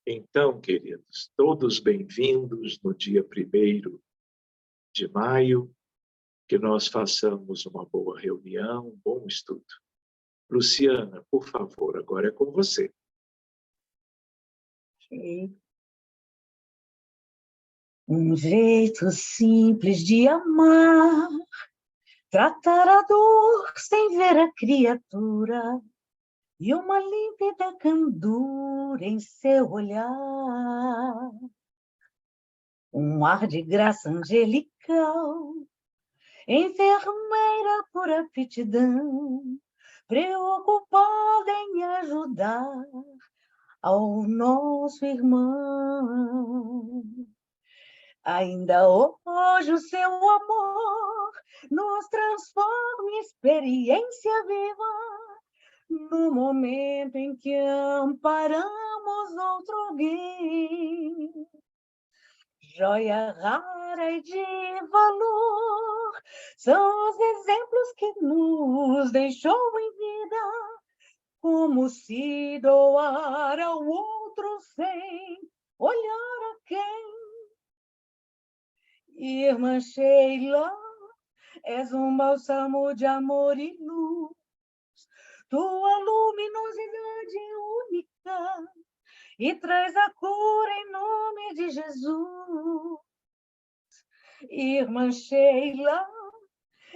Então, queridos, todos bem-vindos no dia 1º de maio, que nós façamos uma boa reunião, um bom estudo. Luciana, por favor, agora é com você. Um jeito simples de amar, tratar a dor sem ver a criatura, e uma límpida candura em seu olhar. Um ar de graça angelical, enfermeira por aptidão, preocupada em ajudar ao nosso irmão. Ainda hoje o seu amor nos transforma em experiência viva, no momento em que amparamos outro alguém. Joia rara e de valor, são os exemplos que nos deixou em vida, como se doar ao outro sem olhar a quem. Irmã Sheila, és um bálsamo de amor e luz, tua luminosidade única, e traz a cura em nome de Jesus. Irmã Sheila,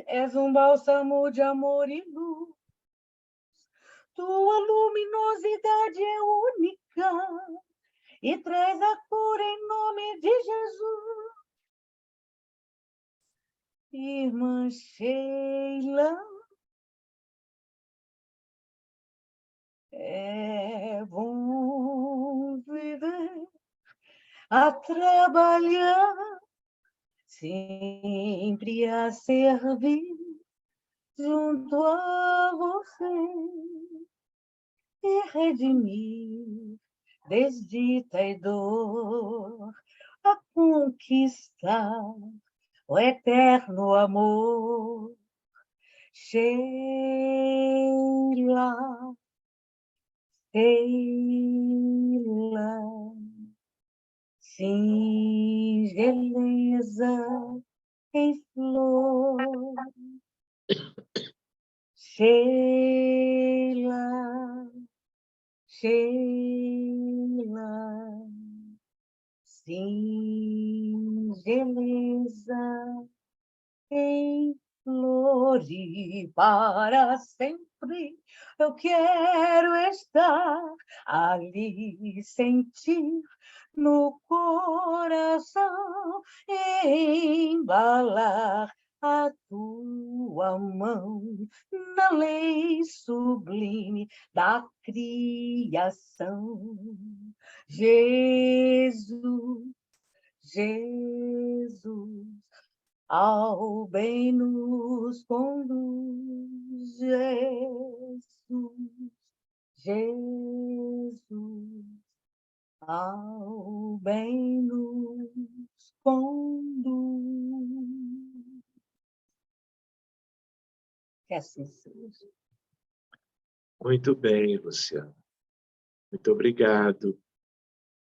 és um bálsamo de amor e luz, tua luminosidade é única, e traz a cura em nome de Jesus. Irmã Sheila, é bom viver a trabalhar, sempre a servir junto a você e redimir desdita e dor, a conquistar o eterno amor. Sheila, Sheila, singeleza em flor. Sheila, Sheila, singeleza em flor, e para sempre eu quero estar ali, sentir no coração, embalar a tua mão na lei sublime da criação. Jesus, Jesus, ao bem nos conduz. Jesus, Jesus, ao bem nos conduz. Que assim seja. Muito bem, Luciana. Muito obrigado.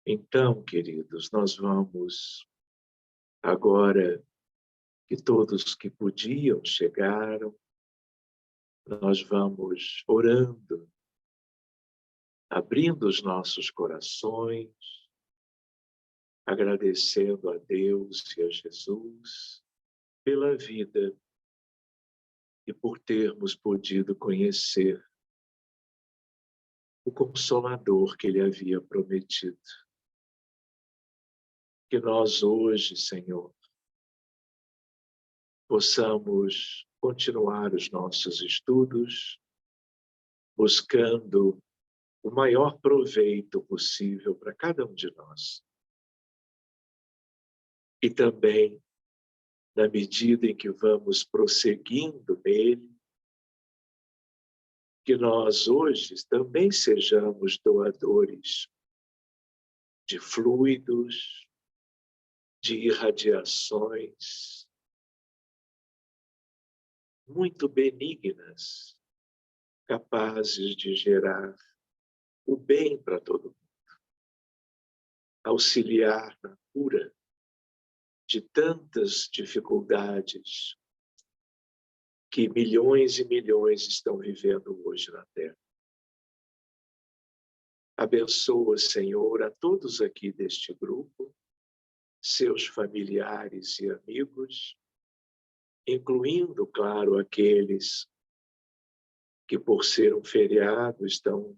Então, queridos, nós vamos agora que todos que podiam chegaram, nós vamos orando, abrindo os nossos corações, agradecendo a Deus e a Jesus pela vida e por termos podido conhecer o Consolador que Ele havia prometido. Que nós hoje, Senhor, possamos continuar os nossos estudos, buscando o maior proveito possível para cada um de nós. E também, na medida em que vamos prosseguindo nele, que nós hoje também sejamos doadores de fluidos, de irradiações muito benignas, capazes de gerar o bem para todo mundo. auxiliar na cura de tantas dificuldades que milhões e milhões estão vivendo hoje na Terra. Abençoa, Senhor, a todos aqui deste grupo, seus familiares e amigos, incluindo, claro, aqueles que, por ser um feriado, estão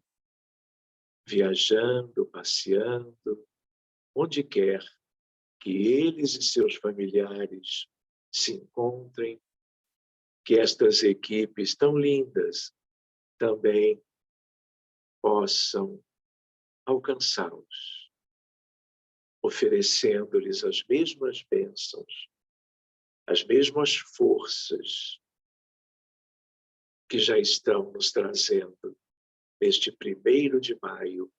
viajando, passeando, onde quer que eles e seus familiares se encontrem, que estas equipes tão lindas também possam alcançá-los, oferecendo-lhes as mesmas bênçãos, as mesmas forças que já estão nos trazendo neste 1º de maio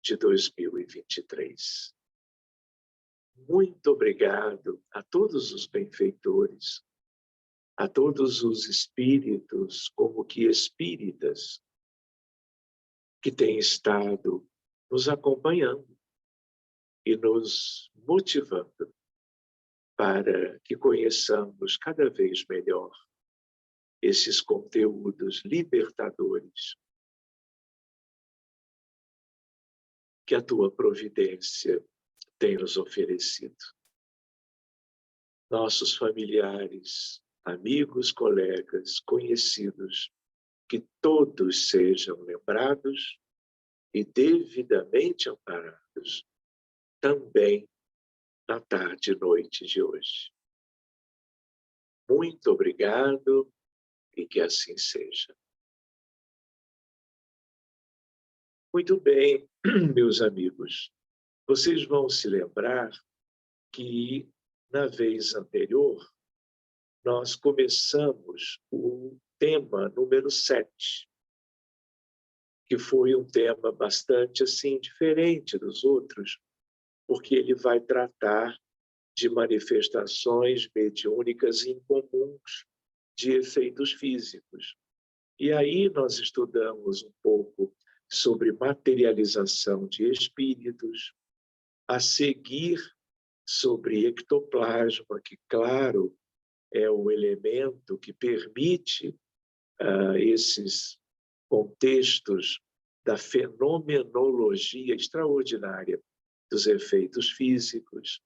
de 2023. Muito obrigado a todos os benfeitores, a todos os espíritos, como que espíritas, que têm estado nos acompanhando e nos motivando para que conheçamos cada vez melhor esses conteúdos libertadores que a tua providência tem nos oferecido. Nossos familiares, amigos, colegas, conhecidos, que todos sejam lembrados e devidamente amparados também na tarde e noite de hoje. Muito obrigado e que assim seja. Muito bem, meus amigos. Vocês vão se lembrar que, na vez anterior, nós começamos o tema número 7, que foi um tema bastante assim diferente dos outros, porque ele vai tratar de manifestações mediúnicas incomuns de efeitos físicos. E aí nós estudamos um pouco sobre materialização de espíritos, a seguir sobre ectoplasma, que, claro, é o elemento que permite esses contextos da fenomenologia extraordinária dos efeitos físicos.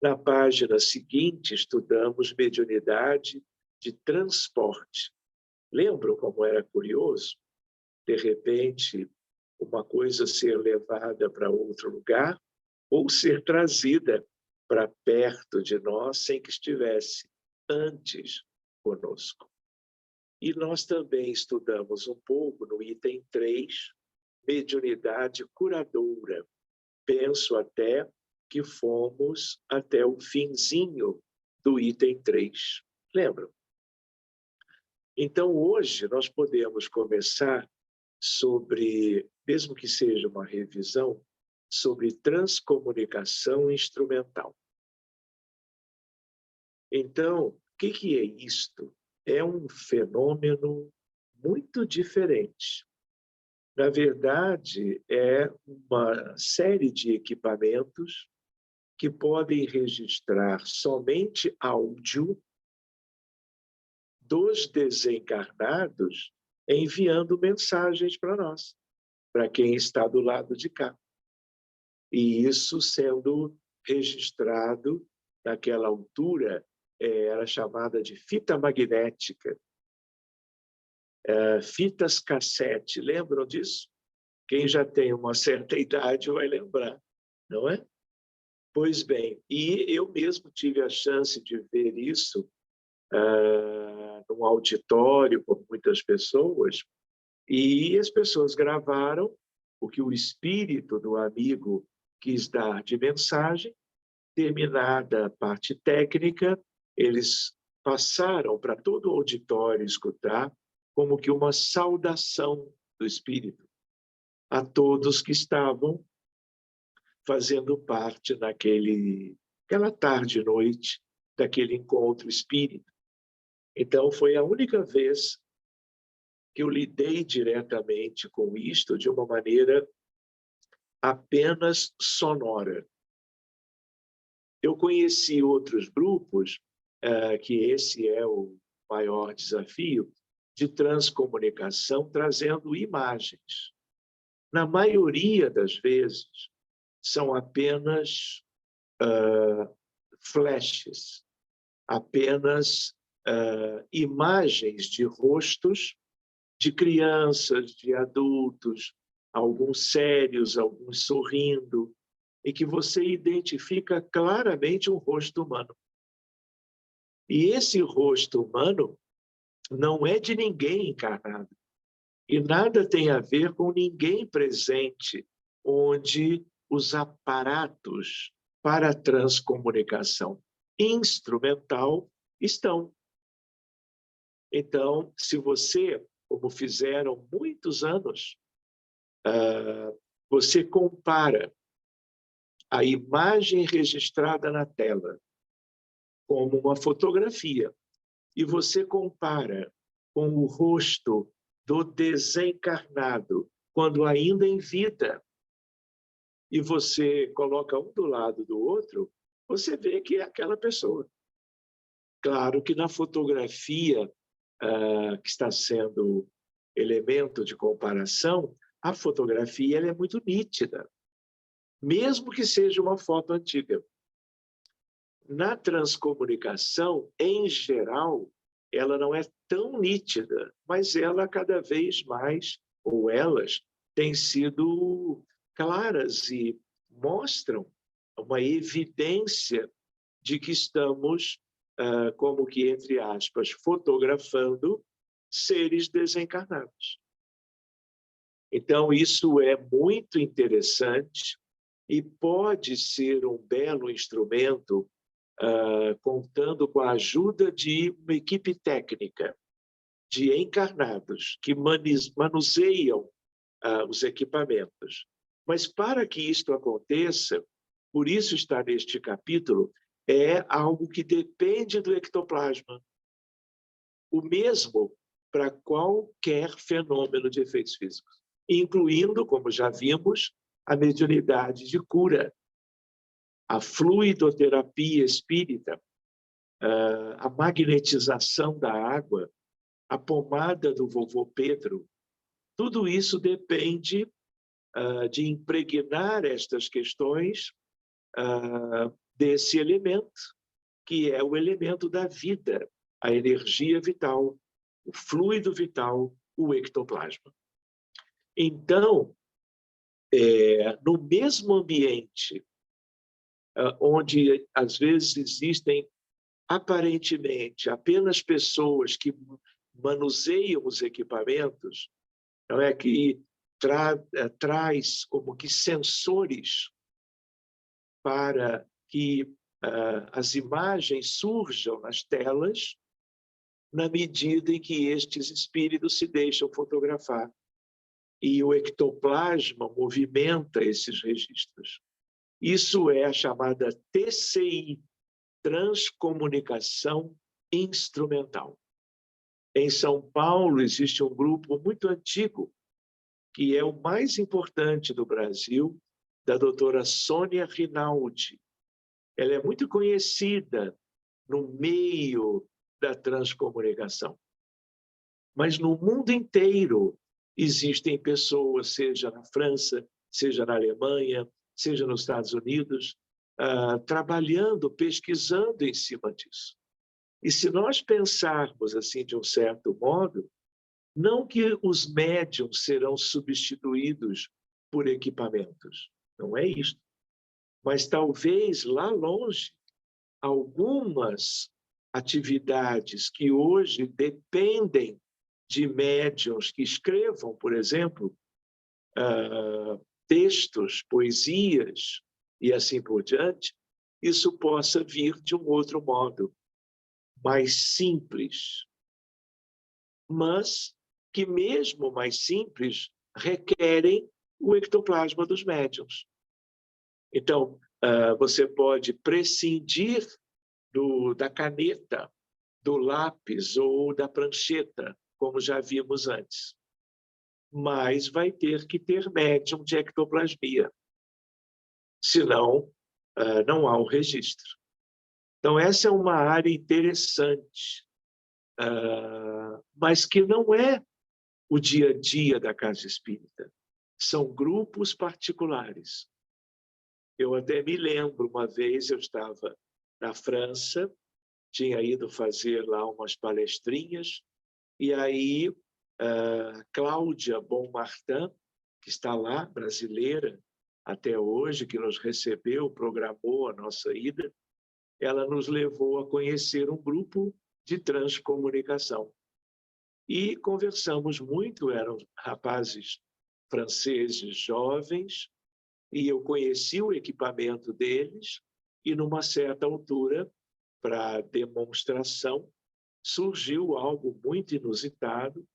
Na página seguinte, estudamos mediunidade de transporte. Lembram como era curioso? De repente, uma coisa ser levada para outro lugar ou ser trazida para perto de nós sem que estivesse antes conosco. E nós também estudamos um pouco no item 3, mediunidade curadora. Penso até que fomos até o finzinho do item 3. Lembram? Então, hoje, nós podemos começar sobre, mesmo que seja uma revisão, sobre transcomunicação instrumental. Então, o que é isto? É um fenômeno muito diferente. Na verdade, é uma série de equipamentos que podem registrar somente áudio dos desencarnados enviando mensagens para nós, para quem está do lado de cá. E isso sendo registrado naquela altura, era chamada de fita magnética. Fitas cassete, lembram disso? Quem já tem uma certa idade vai lembrar, não é? Pois bem, e eu mesmo tive a chance de ver isso num auditório com muitas pessoas, e as pessoas gravaram o que o espírito do amigo quis dar de mensagem. Terminada a parte técnica, eles passaram para todo o auditório escutar como que uma saudação do espírito a todos que estavam fazendo parte aquela tarde e noite daquele encontro espírita. Então, foi a única vez que eu lidei diretamente com isto de uma maneira apenas sonora. Eu conheci outros grupos, que esse é o maior desafio, de transcomunicação, trazendo imagens. Na maioria das vezes, são apenas flashes, apenas imagens de rostos de crianças, de adultos, alguns sérios, alguns sorrindo, e que você identifica claramente um rosto humano. E esse rosto humano não é de ninguém encarnado, e nada tem a ver com ninguém presente, onde os aparatos para a transcomunicação instrumental estão. Então, se você, como fizeram muitos anos, você compara a imagem registrada na tela como uma fotografia e você compara com o rosto do desencarnado quando ainda em vida e você coloca um do lado do outro, você vê que é aquela pessoa. Claro que na fotografia que está sendo elemento de comparação, a fotografia ela é muito nítida, mesmo que seja uma foto antiga. Na transcomunicação, em geral, ela não é tão nítida, mas ela cada vez mais, ou elas, têm sido claras e mostram uma evidência de que estamos, como que, entre aspas, fotografando seres desencarnados. Então, isso é muito interessante e pode ser um belo instrumento, contando com a ajuda de uma equipe técnica de encarnados que manuseiam os equipamentos. Mas para que isto aconteça, por isso está neste capítulo, é algo que depende do ectoplasma. O mesmo para qualquer fenômeno de efeitos físicos, incluindo, como já vimos, a mediunidade de cura, a fluidoterapia espírita, a magnetização da água, a pomada do vovô Pedro. Tudo isso depende de impregnar estas questões desse elemento, que é o elemento da vida, a energia vital, o fluido vital, o ectoplasma. Então, no mesmo ambiente onde às vezes existem aparentemente apenas pessoas que manuseiam os equipamentos, não é que traz como que sensores para que as imagens surjam nas telas na medida em que estes espíritos se deixam fotografar. E o ectoplasma movimenta esses registros. Isso é a chamada TCI, Transcomunicação Instrumental. Em São Paulo existe um grupo muito antigo, que é o mais importante do Brasil, da doutora Sônia Rinaldi. Ela é muito conhecida no meio da transcomunicação. Mas no mundo inteiro existem pessoas, seja na França, seja na Alemanha, seja nos Estados Unidos, trabalhando, pesquisando em cima disso. E se nós pensarmos assim de um certo modo, não que os médiums serão substituídos por equipamentos, não é isso. Mas talvez lá longe, algumas atividades que hoje dependem de médiuns que escrevam, por exemplo, textos, poesias e assim por diante, isso possa vir de um outro modo, mais simples, mas que mesmo mais simples requerem o ectoplasma dos médiuns. Então, você pode prescindir da caneta, do lápis ou da prancheta, como já vimos antes. Mas vai ter que ter médium de ectoplasmia. Senão, não há um registro. Então, essa é uma área interessante, mas que não é o dia a dia da Casa Espírita. São grupos particulares. Eu até me lembro, uma vez eu estava na França, tinha ido fazer lá umas palestrinhas, e aí Cláudia Bonmartin, que está lá, brasileira, até hoje, que nos recebeu, programou a nossa ida, ela nos levou a conhecer um grupo de transcomunicação. E conversamos muito, eram rapazes franceses jovens, e eu conheci o equipamento deles, e numa certa altura, para demonstração, surgiu algo muito inusitado,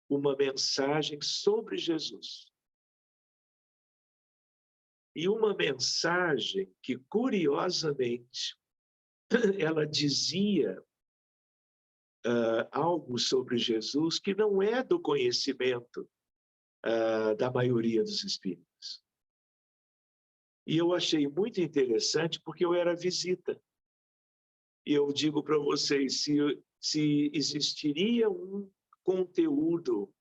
uma mensagem sobre Jesus. E uma mensagem que, curiosamente, ela dizia algo sobre Jesus que não é do conhecimento da maioria dos espíritos. E eu achei muito interessante porque eu era visita. E eu digo para vocês, se existiria um conteúdo,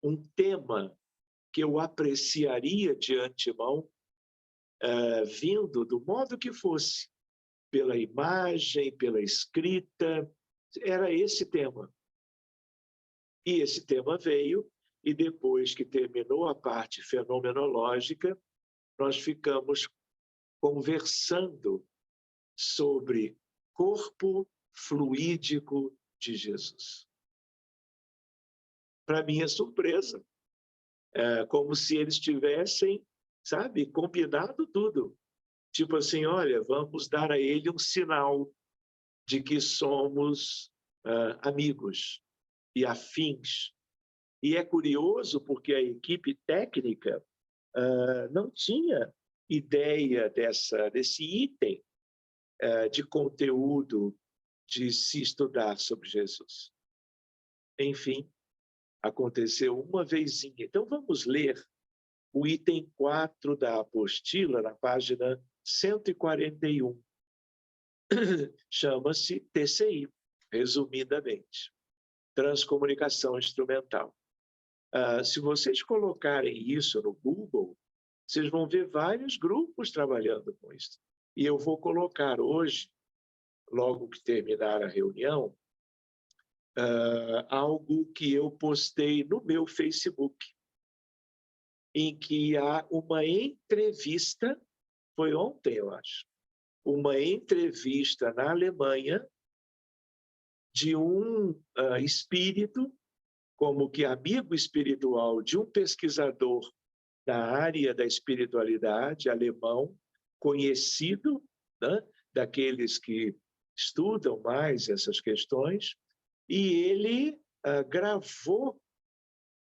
um tema que eu apreciaria de antemão, vindo do modo que fosse, pela imagem, pela escrita, era esse tema. E esse tema veio, e depois que terminou a parte fenomenológica, nós ficamos conversando sobre corpo fluídico de Jesus. Para minha surpresa, como se eles tivessem, sabe, combinado tudo. Tipo assim, olha, vamos dar a ele um sinal de que somos amigos e afins. E é curioso porque a equipe técnica não tinha ideia desse item de conteúdo de se estudar sobre Jesus. Enfim, aconteceu uma vezinha. Então, vamos ler o item 4 da apostila, na página 141. Chama-se TCI, resumidamente, Transcomunicação Instrumental. Se vocês colocarem isso no Google, vocês vão ver vários grupos trabalhando com isso. E eu vou colocar hoje, logo que terminar a reunião, algo que eu postei no meu Facebook, em que há uma entrevista, foi ontem, eu acho, uma entrevista na Alemanha de um espírito, como que amigo espiritual de um pesquisador da área da espiritualidade alemão, conhecido, né, daqueles que estudam mais essas questões, e ele gravou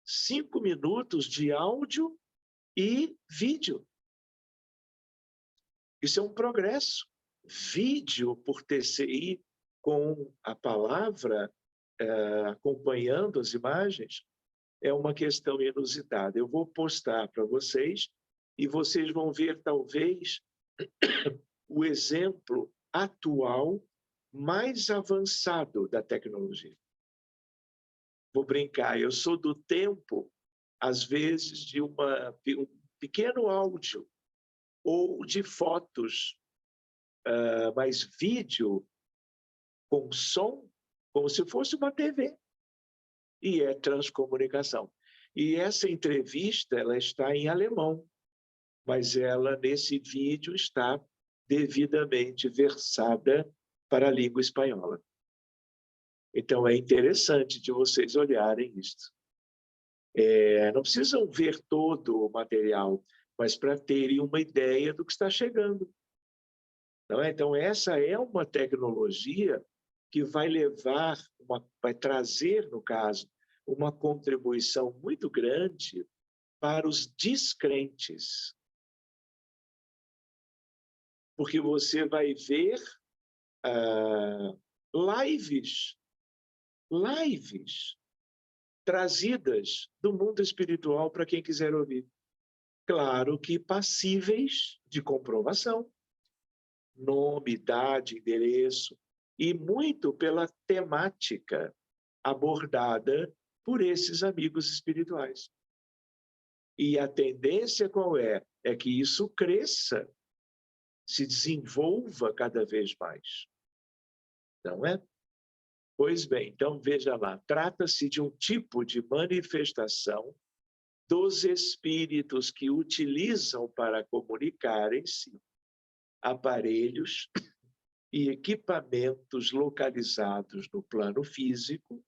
5 minutos de áudio e vídeo. Isso é um progresso. Vídeo por TCI, com a palavra acompanhando as imagens, é uma questão inusitada. Eu vou postar para vocês e vocês vão ver, talvez, o exemplo atual mais avançado da tecnologia. Vou brincar, eu sou do tempo, às vezes, de um pequeno áudio ou de fotos, mas vídeo com som, como se fosse uma TV. E é transcomunicação. E essa entrevista, ela está em alemão, mas ela, nesse vídeo, está devidamente versada para a língua espanhola. Então, é interessante de vocês olharem isso. Não precisam ver todo o material, mas para terem uma ideia do que está chegando. Não é? Então, essa é uma tecnologia que vai vai trazer, no caso, uma contribuição muito grande para os descrentes. Porque você vai ver lives trazidas do mundo espiritual para quem quiser ouvir. Claro que passíveis de comprovação. nome, idade, endereço, e muito pela temática abordada por esses amigos espirituais. E a tendência qual é? É que isso cresça, se desenvolva cada vez mais. Não é? Pois bem, então veja lá, trata-se de um tipo de manifestação dos espíritos que utilizam para comunicarem-se aparelhos e equipamentos localizados no plano físico,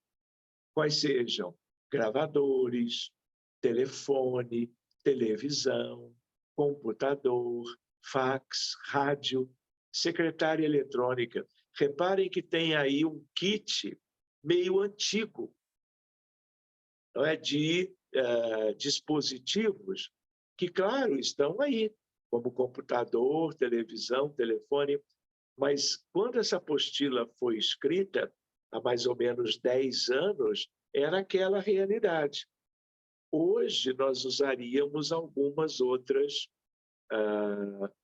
quais sejam gravadores, telefone, televisão, computador, fax, rádio, secretária eletrônica. Reparem que tem aí um kit meio antigo, não é? De dispositivos que, claro, estão aí, como computador, televisão, telefone, mas quando essa apostila foi escrita, há mais ou menos 10 anos, era aquela realidade. Hoje, nós usaríamos algumas outras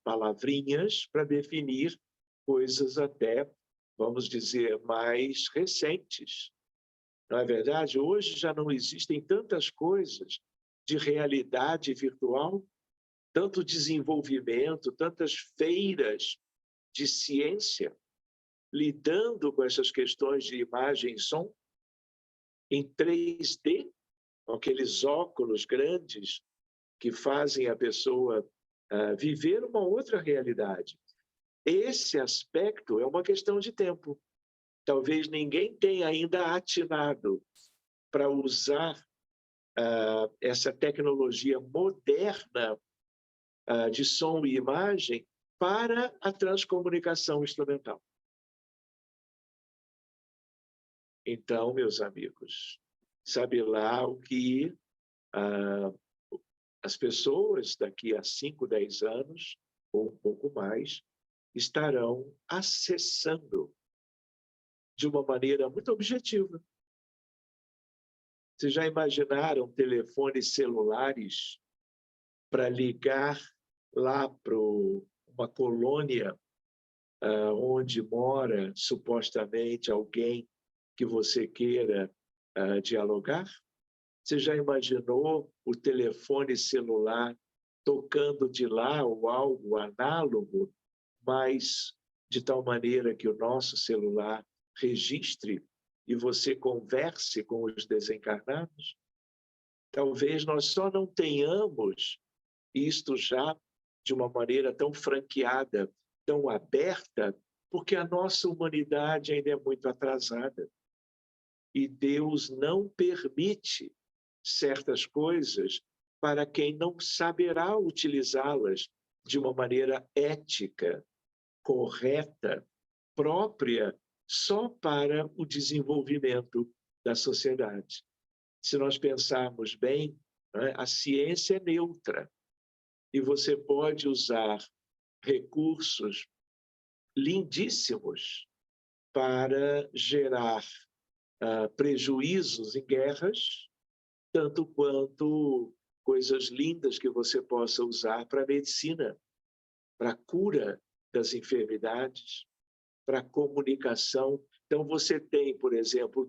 palavrinhas para definir coisas até, vamos dizer, mais recentes. Não é verdade? Hoje já não existem tantas coisas de realidade virtual, tanto desenvolvimento, tantas feiras de ciência lidando com essas questões de imagem e som em 3D, com aqueles óculos grandes que fazem a pessoa viver uma outra realidade. Esse aspecto é uma questão de tempo. Talvez ninguém tenha ainda atinado para usar essa tecnologia moderna de som e imagem para a transcomunicação instrumental. Então, meus amigos, sabe lá o que as pessoas daqui a 5, 10 anos, ou um pouco mais, estarão acessando de uma maneira muito objetiva. Vocês já imaginaram telefones celulares para ligar lá para uma colônia onde mora supostamente alguém que você queira dialogar? Você já imaginou o telefone celular tocando de lá ou algo análogo, mas de tal maneira que o nosso celular registre e você converse com os desencarnados? Talvez nós só não tenhamos isto já de uma maneira tão franqueada, tão aberta, porque a nossa humanidade ainda é muito atrasada. E Deus não permite certas coisas para quem não saberá utilizá-las de uma maneira ética, correta, própria, só para o desenvolvimento da sociedade. Se nós pensarmos bem, né, a ciência é neutra e você pode usar recursos lindíssimos para gerar prejuízos em guerras, tanto quanto coisas lindas que você possa usar para a medicina, para a cura das enfermidades, para a comunicação. Então, você tem, por exemplo,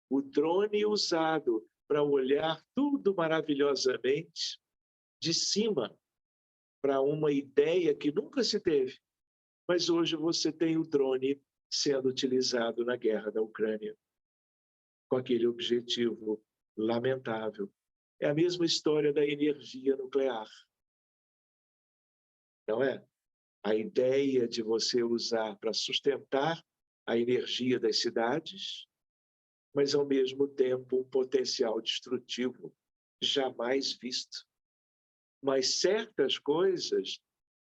o drone usado para olhar tudo maravilhosamente de cima, para uma ideia que nunca se teve. Mas hoje você tem o drone sendo utilizado na guerra da Ucrânia, com aquele objetivo lamentável. É a mesma história da energia nuclear, não é? A ideia de você usar para sustentar a energia das cidades, mas, ao mesmo tempo, um potencial destrutivo jamais visto. Mas certas coisas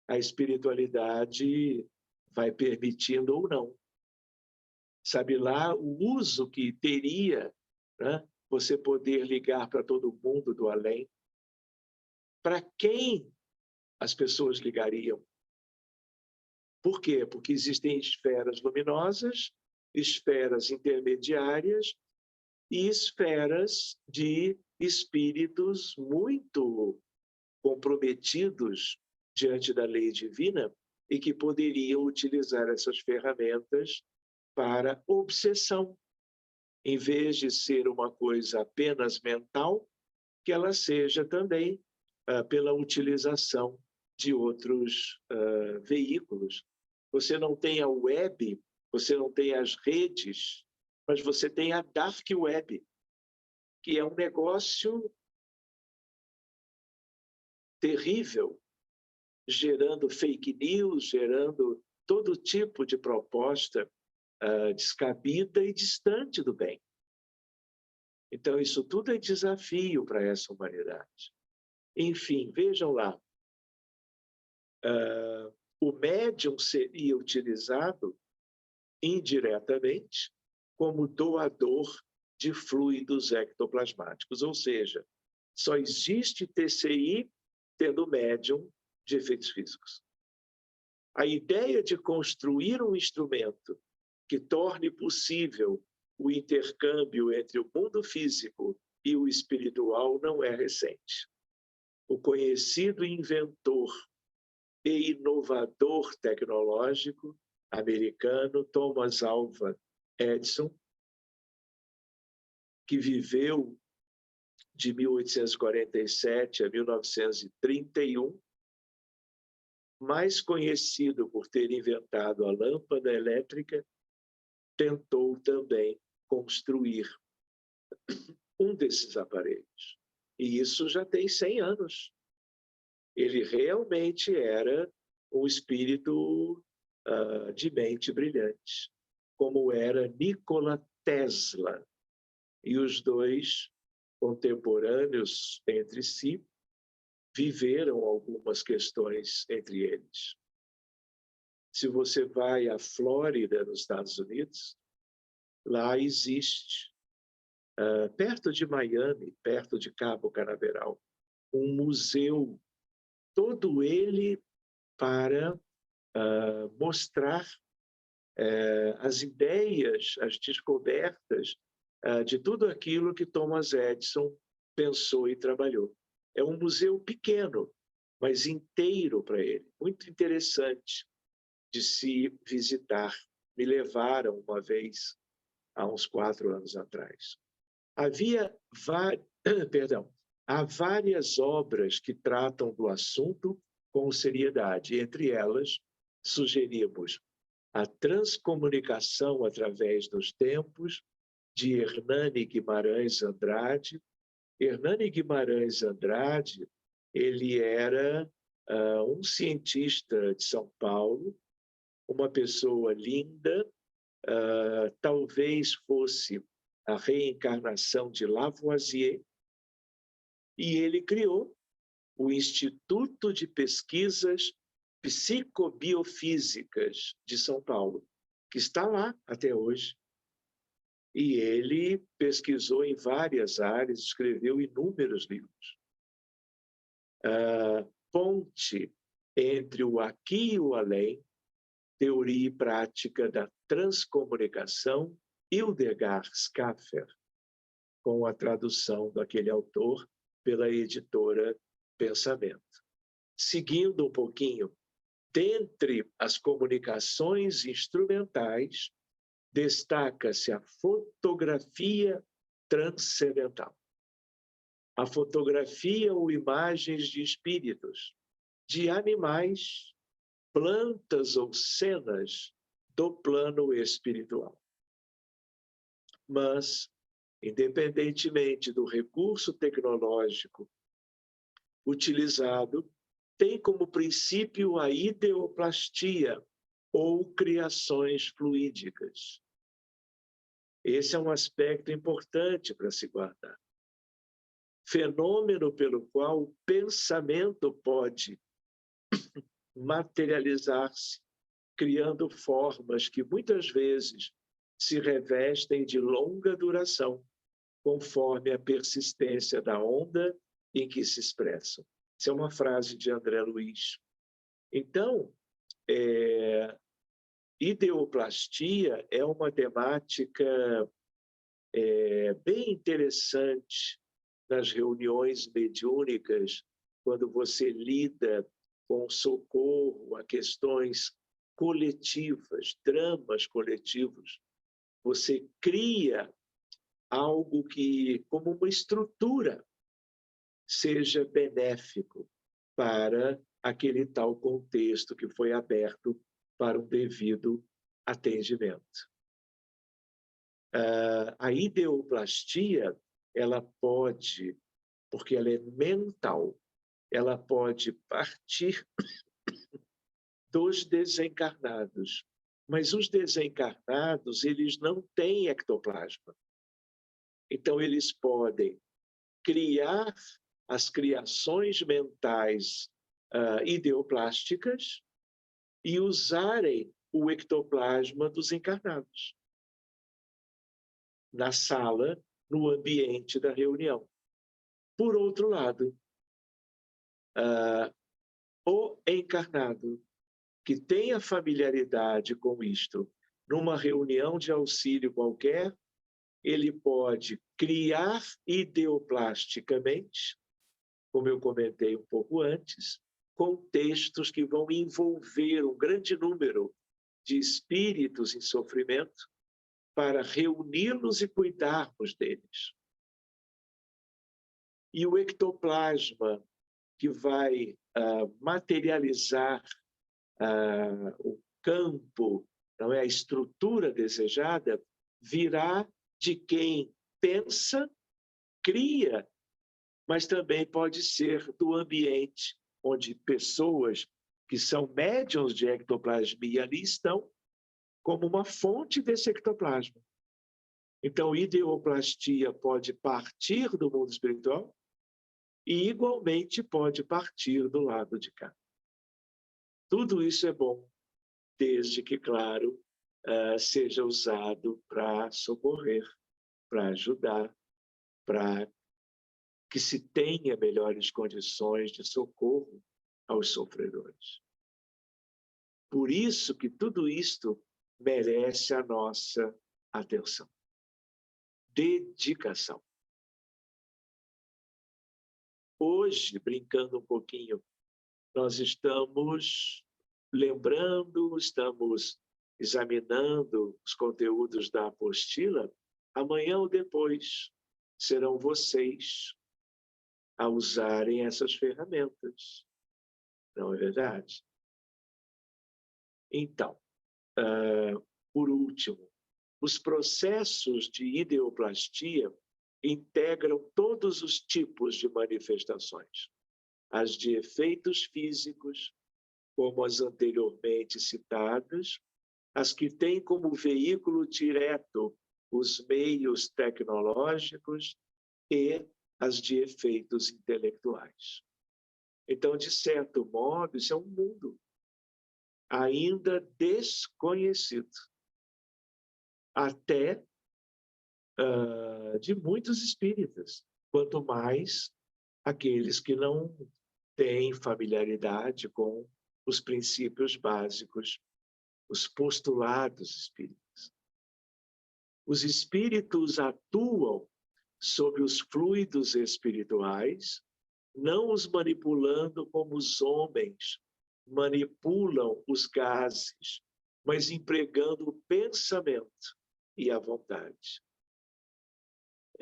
a espiritualidade vai permitindo ou não. Sabe lá o uso que teria, né? Você poder ligar para todo mundo do além. Para quem as pessoas ligariam? Por quê? Porque existem esferas luminosas, esferas intermediárias e esferas de espíritos muito comprometidos diante da lei divina e que poderiam utilizar essas ferramentas para obsessão, em vez de ser uma coisa apenas mental, que ela seja também pela utilização de outros veículos. Você não tem a web, você não tem as redes, mas você tem a dark web, que é um negócio terrível, gerando fake news, gerando todo tipo de proposta descabida e distante do bem. Então, isso tudo é desafio para essa humanidade. Enfim, vejam lá, o médium seria utilizado indiretamente como doador de fluidos ectoplasmáticos, ou seja, só existe TCI tendo médium de efeitos físicos. A ideia de construir um instrumento que torne possível o intercâmbio entre o mundo físico e o espiritual não é recente. O conhecido inventor e inovador tecnológico americano Thomas Alva Edison, que viveu de 1847 a 1931, mais conhecido por ter inventado a lâmpada elétrica, tentou também construir um desses aparelhos. E isso já tem 100 anos. Ele realmente era um espírito de mente brilhante, como era Nikola Tesla. E os dois, contemporâneos entre si, viveram algumas questões entre eles. Se você vai à Flórida, nos Estados Unidos, lá existe, perto de Miami, perto de Cabo Canaveral, um museu, todo ele para mostrar as ideias, as descobertas de tudo aquilo que Thomas Edison pensou e trabalhou. É um museu pequeno, mas inteiro para ele, muito interessante de se visitar. Me levaram uma vez, há uns 4 anos atrás. Há várias obras que tratam do assunto com seriedade. Entre elas, sugerimos a transcomunicação através dos tempos, de Hernani Guimarães Andrade. Hernani Guimarães Andrade, ele era um cientista de São Paulo, uma pessoa linda, talvez fosse a reencarnação de Lavoisier, e ele criou o Instituto de Pesquisas Psicobiofísicas de São Paulo, que está lá até hoje. E ele pesquisou em várias áreas, escreveu inúmeros livros. Ponte entre o aqui e o além, teoria e prática da transcomunicação, Hildegard Schaffer, com a tradução daquele autor pela editora Pensamento. Seguindo um pouquinho, dentre as comunicações instrumentais, destaca-se a fotografia transcendental. A fotografia ou imagens de espíritos, de animais, plantas ou cenas do plano espiritual. Mas, independentemente do recurso tecnológico utilizado, tem como princípio a ideoplastia ou criações fluídicas. Esse é um aspecto importante para se guardar. Fenômeno pelo qual o pensamento pode materializar-se, criando formas que muitas vezes se revestem de longa duração, conforme a persistência da onda em que se expressam. Isso é uma frase de André Luiz. Então, ideoplastia é uma temática bem interessante nas reuniões mediúnicas, quando você lida com socorro a questões coletivas, dramas coletivos, você cria algo que, como uma estrutura, seja benéfico para aquele tal contexto que foi aberto para um devido atendimento. A ideoplastia, ela pode, porque ela é mental, ela pode partir dos desencarnados. Mas os desencarnados, eles não têm ectoplasma. Então, eles podem criar as criações mentais ideoplásticas e usarem o ectoplasma dos encarnados na sala, no ambiente da reunião. Por outro lado, o encarnado que tenha familiaridade com isto, numa reunião de auxílio qualquer, ele pode criar ideoplasticamente, como eu comentei um pouco antes, contextos que vão envolver um grande número de espíritos em sofrimento para reuni-los e cuidarmos deles. E o ectoplasma que vai materializar o campo, não é, a estrutura desejada, virá de quem pensa, cria, mas também pode ser do ambiente onde pessoas que são médiuns de ectoplasmia ali estão como uma fonte desse ectoplasma. Então, ideoplastia pode partir do mundo espiritual e, igualmente, pode partir do lado de cá. Tudo isso é bom, desde que, claro, seja usado para socorrer, para ajudar, para que se tenha melhores condições de socorro aos sofredores. Por isso que tudo isto merece a nossa atenção. Dedicação. Hoje, brincando um pouquinho, nós estamos lembrando, estamos examinando os conteúdos da apostila. Amanhã ou depois serão vocês a usarem essas ferramentas. Não é verdade? Então, por último, os processos de ideoplastia integram todos os tipos de manifestações. As de efeitos físicos, como as anteriormente citadas, as que têm como veículo direto os meios tecnológicos e as de efeitos intelectuais. Então, de certo modo, isso é um mundo ainda desconhecido, até de muitos espíritas, quanto mais aqueles que não têm familiaridade com os princípios básicos, os postulados espíritas. Os espíritos atuam sobre os fluidos espirituais, não os manipulando como os homens manipulam os gases, mas empregando o pensamento e a vontade.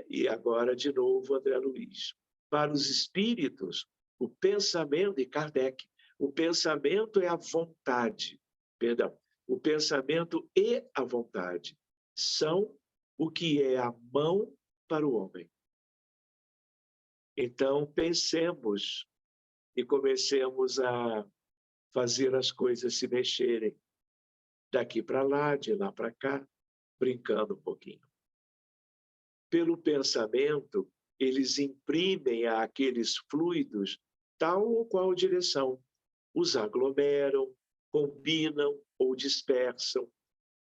E agora, de novo, André Luiz. Para os espíritos, o pensamento, e Kardec, o pensamento é a vontade, perdão, o pensamento e a vontade são o que é a mão para o homem. Então, pensemos e comecemos a fazer as coisas se mexerem daqui para lá, de lá para cá, brincando um pouquinho. Pelo pensamento, eles imprimem àqueles fluidos tal ou qual direção, os aglomeram, combinam ou dispersam,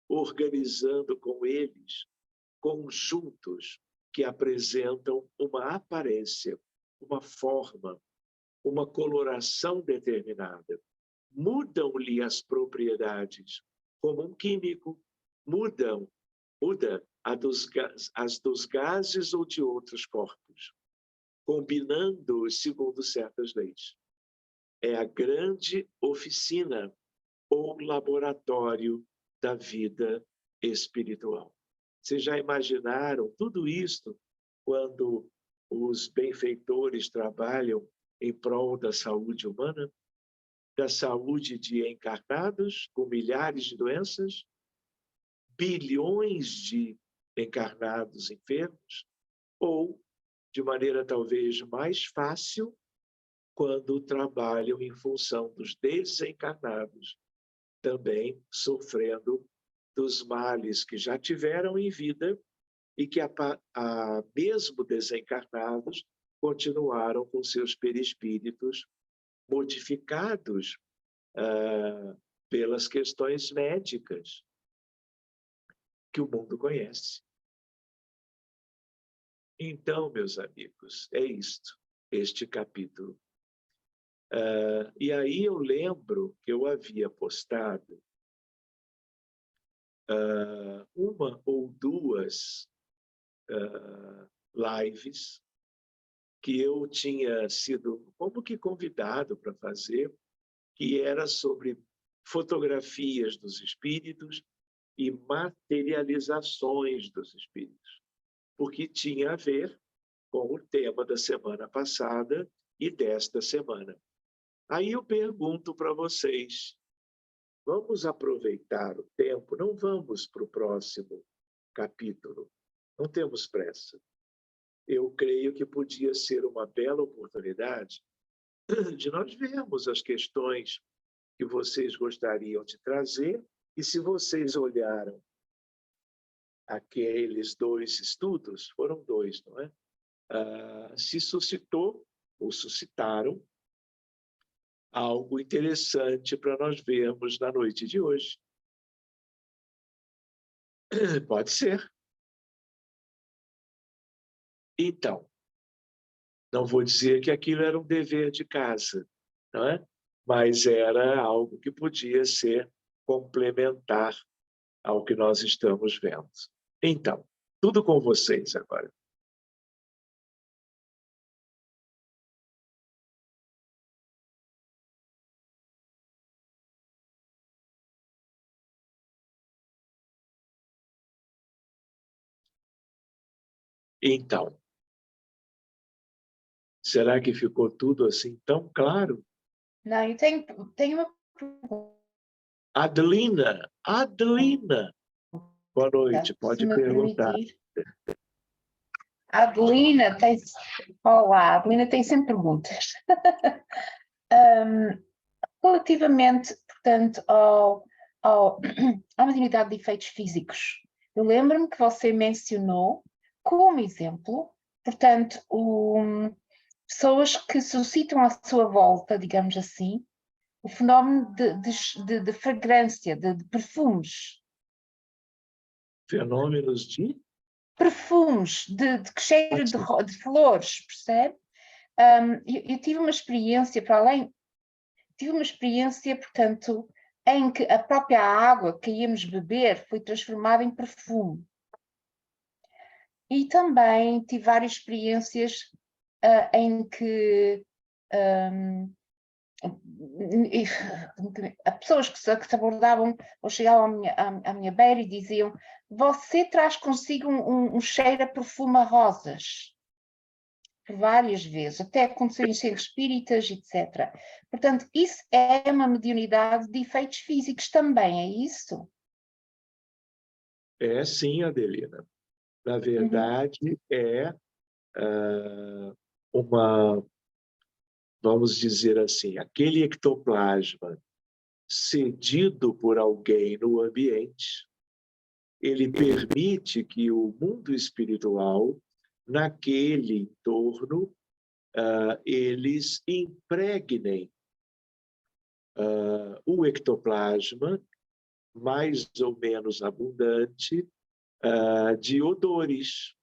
organizando com eles conjuntos que apresentam uma aparência, uma forma, uma coloração determinada. Mudam-lhe as propriedades, como um químico, muda as dos gases ou de outros corpos, combinando-os segundo certas leis. é a grande oficina ou laboratório da vida espiritual. Vocês já imaginaram tudo isso quando os benfeitores trabalham em prol da saúde humana? Da saúde de encarnados com milhares de doenças? Bilhões de encarnados enfermos? Ou, de maneira talvez mais fácil, quando trabalham em função dos desencarnados, também sofrendo dos males que já tiveram em vida e que, mesmo desencarnados, continuaram com seus perispíritos modificados pelas questões médicas que o mundo conhece. Então, meus amigos, é isto, este capítulo. E aí eu lembro que eu havia postado uma ou duas lives que eu tinha sido como que convidado para fazer, que era sobre fotografias dos espíritos e materializações dos espíritos, porque tinha a ver com o tema da semana passada e desta semana. Aí eu pergunto para vocês, vamos aproveitar o tempo, não vamos para o próximo capítulo, não temos pressa. Eu creio que podia ser uma bela oportunidade de nós vermos as questões que vocês gostariam de trazer, e se vocês olharam aqueles 2 estudos, foram 2, não é? Se suscitou, ou suscitaram, algo interessante para nós vermos na noite de hoje. Pode ser. Então, não vou dizer que aquilo era um dever de casa, não é? Mas era algo que podia ser complementar ao que nós estamos vendo. Então, tudo com vocês agora. Então, será que ficou tudo assim tão claro? Não, eu tenho uma pergunta. Adelina, boa noite, Se pode me perguntar. permitir. A Adelina tem... Olá, a Adelina tem sempre perguntas. Relativamente, portanto, à mediunidade de efeitos físicos, eu lembro-me que você mencionou como exemplo, portanto, pessoas que suscitam à sua volta, digamos assim, o fenómeno de fragrância, de perfumes. Fenômenos de? Perfumes, de cheiro de flores, percebe? Eu tive uma experiência, portanto, em que a própria água que íamos beber foi transformada em perfume. E também tive várias experiências em que pessoas que se abordavam ou chegavam à minha beira e diziam: você traz consigo um cheiro a perfume a rosas. Várias vezes, até aconteceu em centros espíritas, etc. Portanto, isso é uma mediunidade de efeitos físicos também, é isso? É sim, Adelina. Na verdade, é vamos dizer assim, aquele ectoplasma cedido por alguém no ambiente, ele permite que o mundo espiritual, naquele entorno, eles impregnem o ectoplasma mais ou menos abundante de odores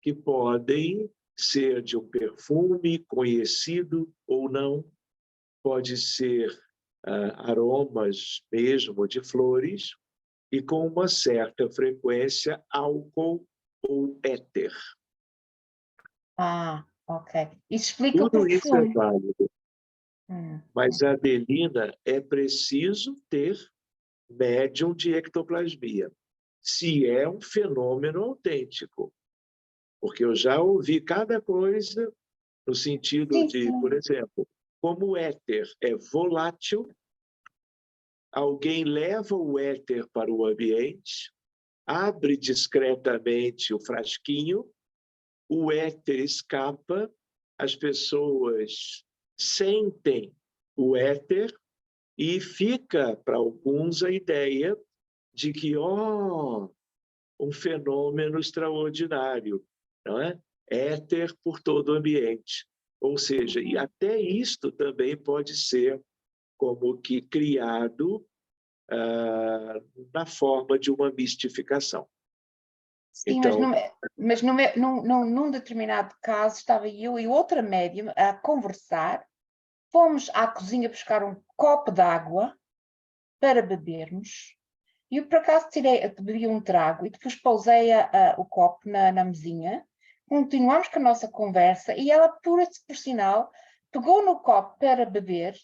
que podem ser de um perfume conhecido ou não, pode ser aromas mesmo de flores e com uma certa frequência álcool ou éter. Ok. Isso explica o Tudo isso é perfume. válido. Mas, Adelina, é preciso ter médium de ectoplasmia, se é um fenômeno autêntico. Porque eu já ouvi cada coisa no sentido Sim, de, por sim. exemplo, como o éter é volátil, alguém leva o éter para o ambiente, abre discretamente o frasquinho, o éter escapa, as pessoas sentem o éter e fica para alguns a ideia de que, um fenômeno extraordinário, não é? Éter por todo o ambiente. Ou seja, e até isto também pode ser como que criado na forma de uma mistificação. Sim, Então, mas num determinado caso estava eu e outra médium a conversar, fomos à cozinha buscar um copo de água para bebermos, e eu por acaso bebi um trago e depois pousei o copo na mesinha, continuamos com a nossa conversa e ela, por sinal, pegou no copo para beber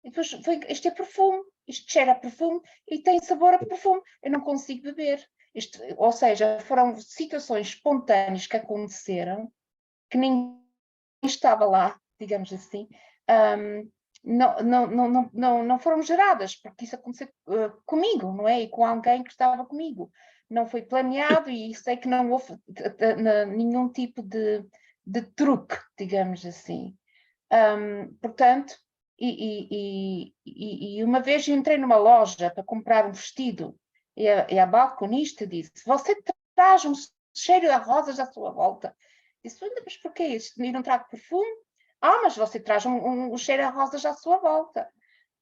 e depois foi, isto é perfume, isto cheira a perfume e tem sabor a perfume, eu não consigo beber. Ou seja, foram situações espontâneas que aconteceram, que ninguém estava lá, digamos assim, não foram geradas, porque isso aconteceu comigo, não é? E com alguém que estava comigo. Não foi planeado e sei que não houve nenhum tipo de truque, digamos assim. Portanto, e uma vez entrei numa loja para comprar um vestido e a balconista disse: "Você traz um cheiro a rosas à sua volta?" Disse: "Mas porquê isso? E não trago perfume?" Mas você traz um cheiro a rosas à sua volta.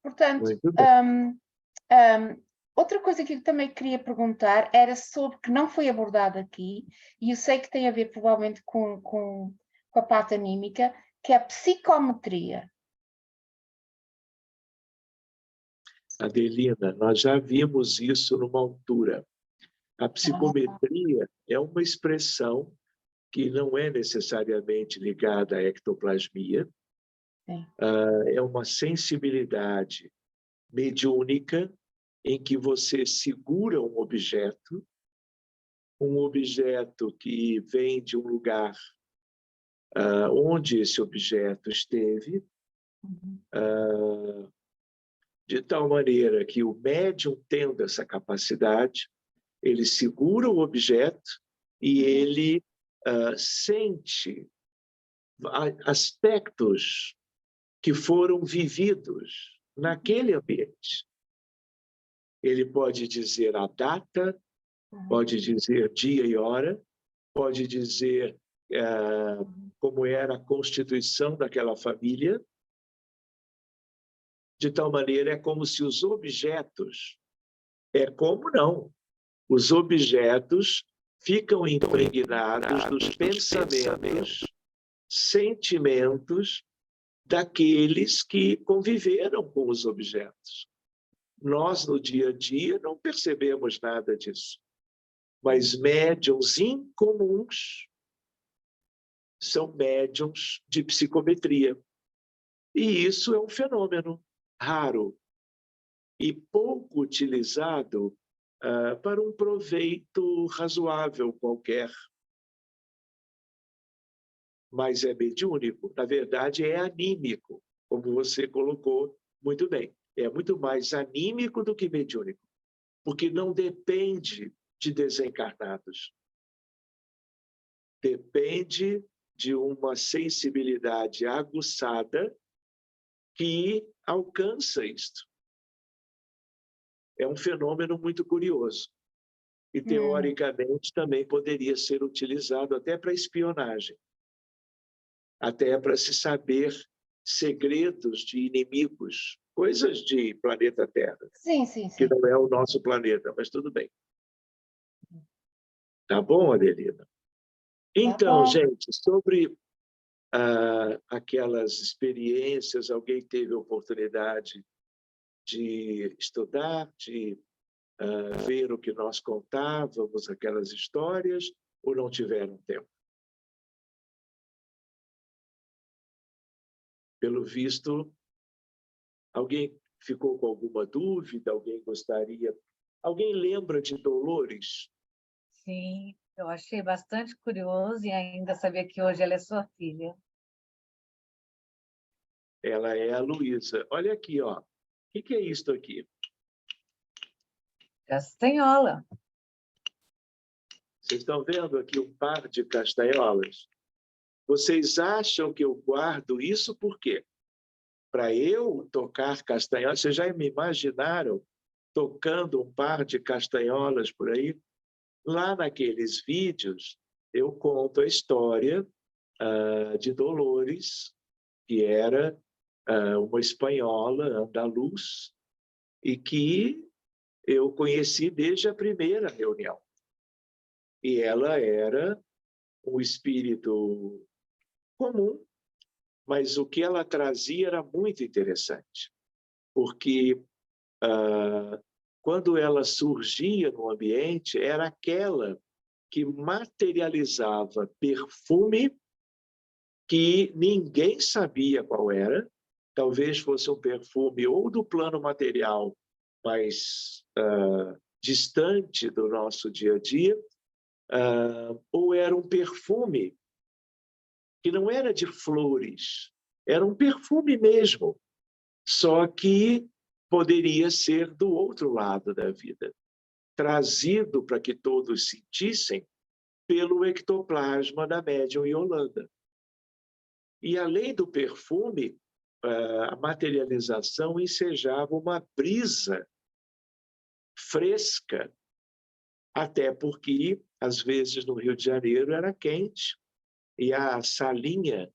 Portanto, muito bem. outra coisa que eu também queria perguntar era sobre, que não foi abordado aqui, e eu sei que tem a ver provavelmente com a parte anímica, que é a psicometria. Adelina, nós já vimos isso numa altura. A psicometria é uma expressão que não é necessariamente ligada à ectoplasmia, é uma sensibilidade mediúnica em que você segura um objeto que vem de um lugar onde esse objeto esteve, de tal maneira que o médium, tendo essa capacidade, ele segura o objeto e ele sente aspectos que foram vividos naquele ambiente. Ele pode dizer a data, pode dizer dia e hora, pode dizer como era a constituição daquela família, de tal maneira é como se os objetos, os objetos ficam impregnados dos pensamentos, sentimentos daqueles que conviveram com os objetos. Nós, no dia a dia, não percebemos nada disso, mas médiuns incomuns são médiuns de psicometria. E isso é um fenômeno raro e pouco utilizado para um proveito razoável qualquer. Mas é mediúnico, na verdade é anímico, como você colocou muito bem. É muito mais anímico do que mediúnico, porque não depende de desencarnados. Depende de uma sensibilidade aguçada que alcança isto. É um fenômeno muito curioso. E, teoricamente, também poderia ser utilizado até para espionagem, até para se saber segredos de inimigos, coisas de planeta Terra, Sim, sim, que sim. não é o nosso planeta, mas tudo bem. Tá bom, Adelina? Então, bom. gente, sobre aquelas experiências, alguém teve a oportunidade de estudar, de ver o que nós contávamos, aquelas histórias, ou não tiveram tempo? Pelo visto, Alguém ficou com alguma dúvida? Alguém gostaria? Alguém lembra de Dolores? Sim, eu achei bastante curioso e ainda saber que hoje ela é sua filha. Ela é a Luísa. Olha aqui, ó. O que é isso aqui? Castanhola. Vocês estão vendo aqui um par de castanholas? Vocês acham que eu guardo isso por quê? Para eu tocar castanholas? Vocês já me imaginaram tocando um par de castanholas por aí? Lá naqueles vídeos, eu conto a história de Dolores, que era uma espanhola andaluz e que eu conheci desde a primeira reunião. E ela era um espírito comum, mas o que ela trazia era muito interessante, porque quando ela surgia no ambiente, era aquela que materializava perfume que ninguém sabia qual era, talvez fosse um perfume ou do plano material mais distante do nosso dia a dia, ou era um perfume que não era de flores, era um perfume mesmo, só que poderia ser do outro lado da vida, trazido para que todos sentissem pelo ectoplasma da médium Yolanda. E além do perfume, a materialização ensejava uma brisa fresca, até porque, às vezes, no Rio de Janeiro era quente, e a salinha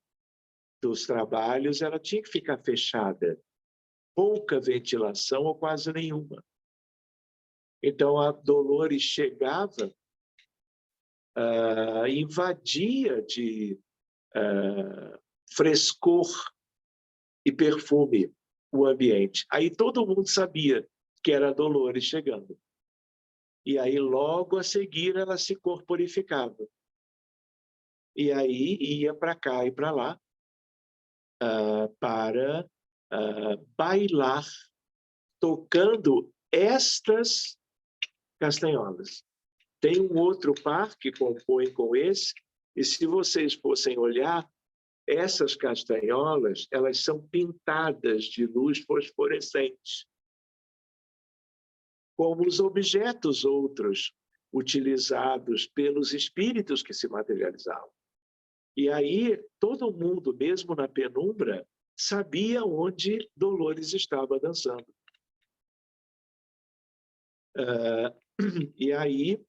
dos trabalhos ela tinha que ficar fechada, pouca ventilação ou quase nenhuma. Então, a Dolores chegava, invadia de frescor e perfume o ambiente. Aí todo mundo sabia que era a Dolores chegando. E aí, logo a seguir, ela se corporificava. E aí ia para cá e para lá para bailar, tocando estas castanholas. Tem um outro par que compõe com esse, e se vocês fossem olhar, essas castanholas, elas são pintadas de luz fosforescente, como os objetos outros utilizados pelos espíritos que se materializavam. E aí todo mundo, mesmo na penumbra, sabia onde Dolores estava dançando. E aí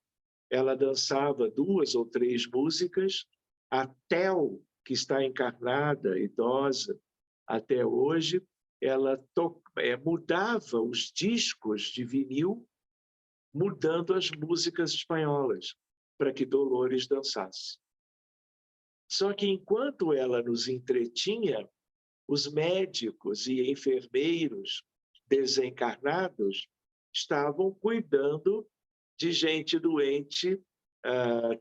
ela dançava 2 ou 3 músicas. A Tel, que está encarnada, idosa, até hoje, ela mudava os discos de vinil, mudando as músicas espanholas, para que Dolores dançasse. Só que enquanto ela nos entretinha, os médicos e enfermeiros desencarnados estavam cuidando de gente doente,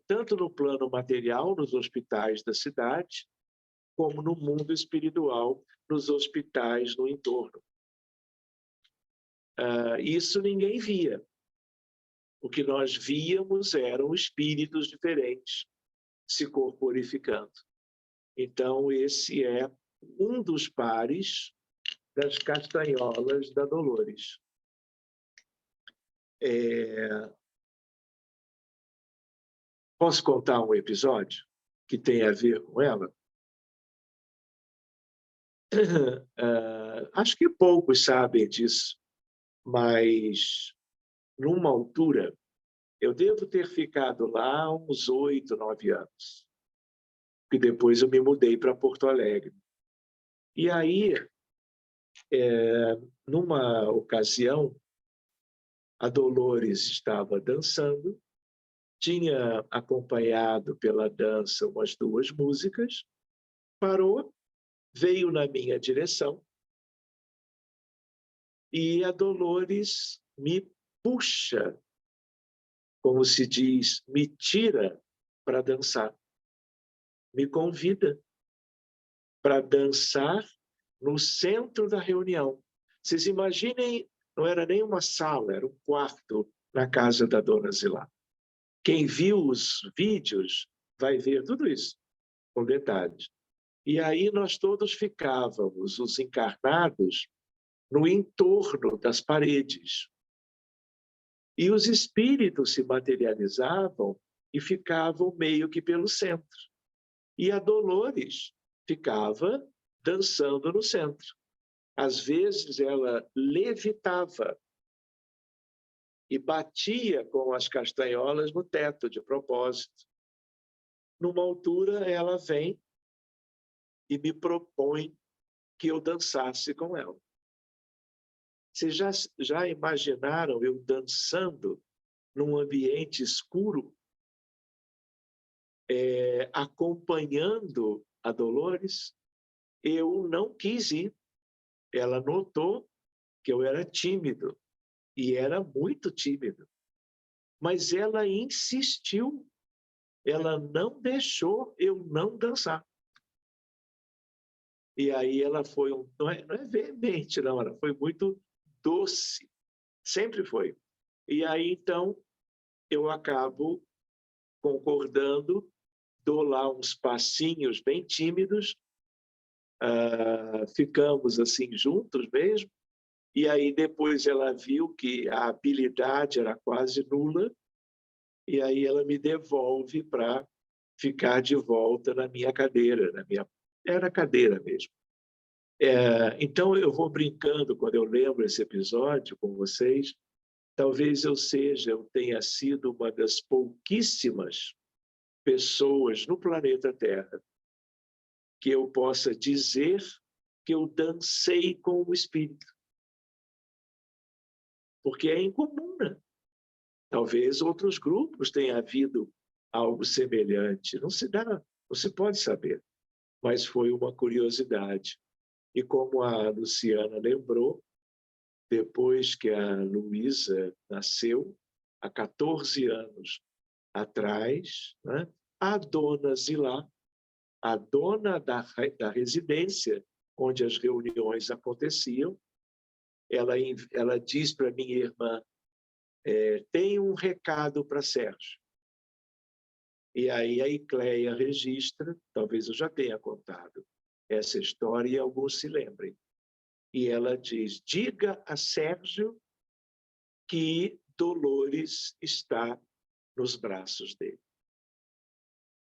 tanto no plano material, nos hospitais da cidade, como no mundo espiritual, nos hospitais no entorno. Isso ninguém via. O que nós víamos eram espíritos diferentes se corporificando. Então, esse é um dos pares das castanholas da Dolores. Posso contar um episódio que tem a ver com ela? Acho que poucos sabem disso, mas numa altura, eu devo ter ficado lá uns 8, 9 anos, que depois eu me mudei para Porto Alegre. E aí, numa ocasião, a Dolores estava dançando, tinha acompanhado pela dança umas 2 músicas, parou, veio na minha direção e a Dolores me puxa, como se diz, me tira para dançar, me convida para dançar no centro da reunião, Vocês imaginem, não era nem uma sala, era um quarto na casa da dona Zilá. Quem viu os vídeos vai ver tudo isso, com detalhes. E aí nós todos ficávamos, os encarnados, no entorno das paredes. E os espíritos se materializavam e ficavam meio que pelo centro. E a Dolores ficava dançando no centro. Às vezes ela levitava e batia com as castanholas no teto, de propósito. Numa altura, ela vem e me propõe que eu dançasse com ela. Vocês já imaginaram eu dançando num ambiente escuro, acompanhando a Dolores? Eu não quis ir. Ela notou que eu era tímido, e era muito tímido. Mas ela insistiu, ela não deixou eu não dançar. E aí ela foi, não é veemente, não, ela foi muito doce, sempre foi. E aí, então, eu acabo concordando, dou lá uns passinhos bem tímidos, ficamos assim juntos mesmo, e aí depois ela viu que a habilidade era quase nula, e aí ela me devolve para ficar de volta na minha cadeira, era cadeira mesmo. Então eu vou brincando quando eu lembro esse episódio com vocês. Talvez eu tenha sido uma das pouquíssimas pessoas no planeta Terra que eu possa dizer que eu dancei com o espírito. Porque é incomum, né? Talvez outros grupos tenha havido algo semelhante. Não se pode saber, mas foi uma curiosidade. E como a Luciana lembrou, depois que a Luísa nasceu, há 14 anos atrás, né, a dona Zilá, a dona da residência onde as reuniões aconteciam, ela diz para minha irmã, tem um recado para Sérgio. E aí a Icléia registra, talvez eu já tenha contado essa história e alguns se lembrem. E ela diz, diga a Sérgio que Dolores está nos braços dele.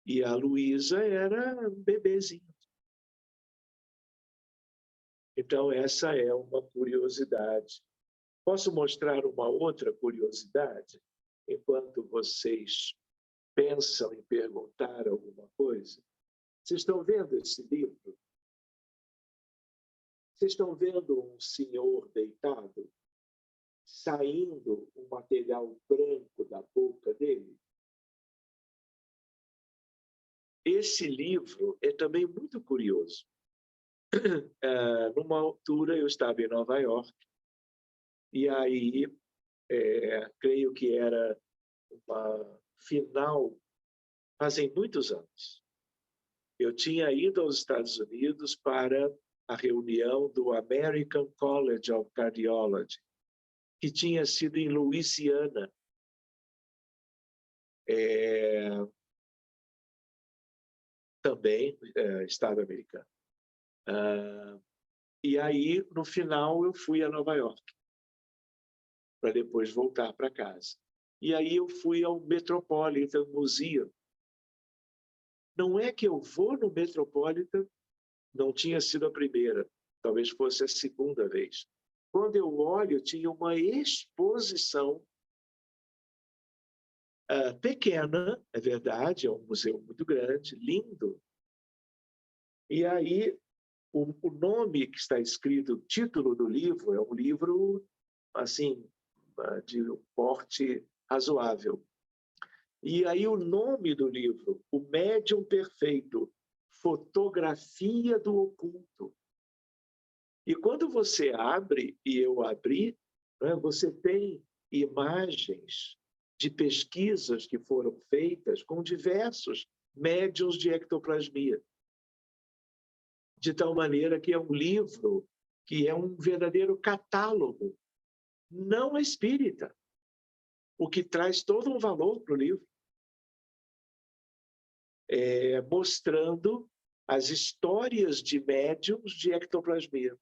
E a Luísa era um bebezinho. Então, essa é uma curiosidade. Posso mostrar uma outra curiosidade? Enquanto vocês pensam em perguntar alguma coisa. Vocês estão vendo esse livro? Vocês estão vendo um senhor deitado, saindo um material branco da boca dele? Esse livro é também muito curioso. Numa altura, eu estava em Nova York, e aí, creio que era uma final, fazem muitos anos. Eu tinha ido aos Estados Unidos para a reunião do American College of Cardiology, que tinha sido em Louisiana. Também estado americano. E aí, no final, eu fui a Nova York, para depois voltar para casa. E aí eu fui ao Metropolitan Museum. Não é que eu vou no Metropolitan, não tinha sido a primeira, talvez fosse a segunda vez. Quando eu olho, tinha uma exposição pequena, é verdade, é um museu muito grande, lindo. E aí, o nome que está escrito, o título do livro, é um livro, assim, de um porte razoável. E aí o nome do livro, O Médium Perfeito, Fotografia do Oculto. E quando você abre, e eu abri, né, você tem imagens de pesquisas que foram feitas com diversos médiuns de ectoplasmia. De tal maneira que é um livro que é um verdadeiro catálogo, não espírita, o que traz todo um valor para o livro, mostrando as histórias de médiums de ectoplasmia.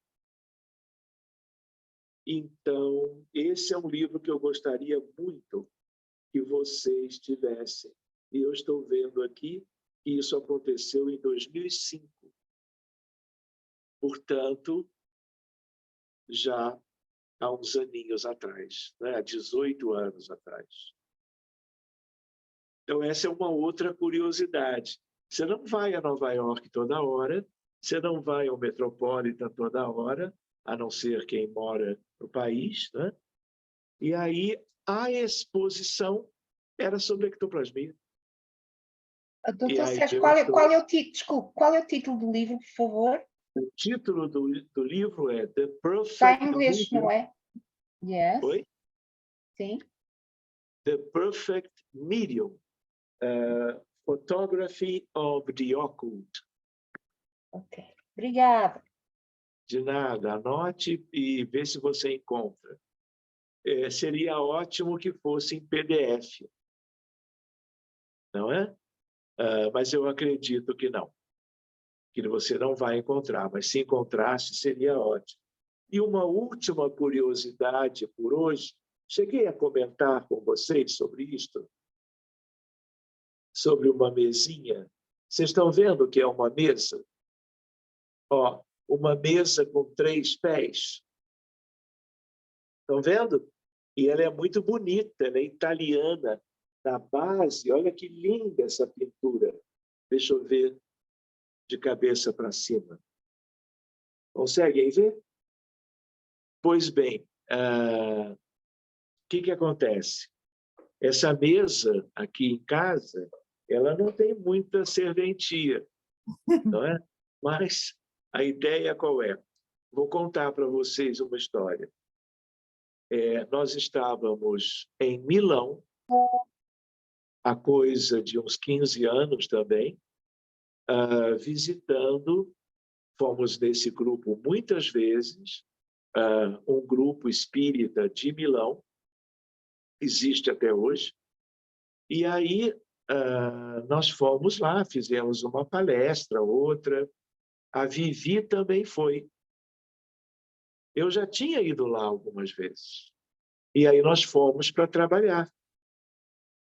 Então, esse é um livro que eu gostaria muito que vocês tivessem. E eu estou vendo aqui que isso aconteceu em 2005. Portanto, já há uns aninhos atrás, né? Há 18 anos atrás. Então, essa é uma outra curiosidade. Você não vai a Nova York toda hora, você não vai ao Metropolitan toda hora, a não ser quem mora no país, né? E aí a exposição era sobre ectoplasmia. Doutor Sérgio, qual é o título? Desculpe, qual é o título do livro, por favor? O título do livro é The Perfect Está em inglês, Medium. não é? Yes. Oi? Sim. The Perfect Medium. Photography of the Occult. Ok. Obrigada. De nada, anote e vê se você encontra. Seria ótimo que fosse em PDF, não é? Mas eu acredito que não, que você não vai encontrar, mas se encontrasse, seria ótimo. E uma última curiosidade por hoje, cheguei a comentar com vocês sobre isto, sobre uma mesinha. Vocês estão vendo o que é uma mesa? Ó, uma mesa com 3 pés. Estão vendo? E ela é muito bonita, ela é italiana. Na base, olha que linda essa pintura. Deixa eu ver de cabeça para cima. Conseguem ver? Pois bem, o que acontece? Essa mesa aqui em casa, ela não tem muita serventia, não é? Mas a ideia qual é? Vou contar para vocês uma história. Nós estávamos em Milão, há coisa de uns 15 anos também, visitando, fomos nesse grupo muitas vezes, um grupo espírita de Milão, existe até hoje, e aí nós fomos lá, fizemos uma palestra, outra, a Vivi também foi. Eu já tinha ido lá algumas vezes, e aí nós fomos para trabalhar,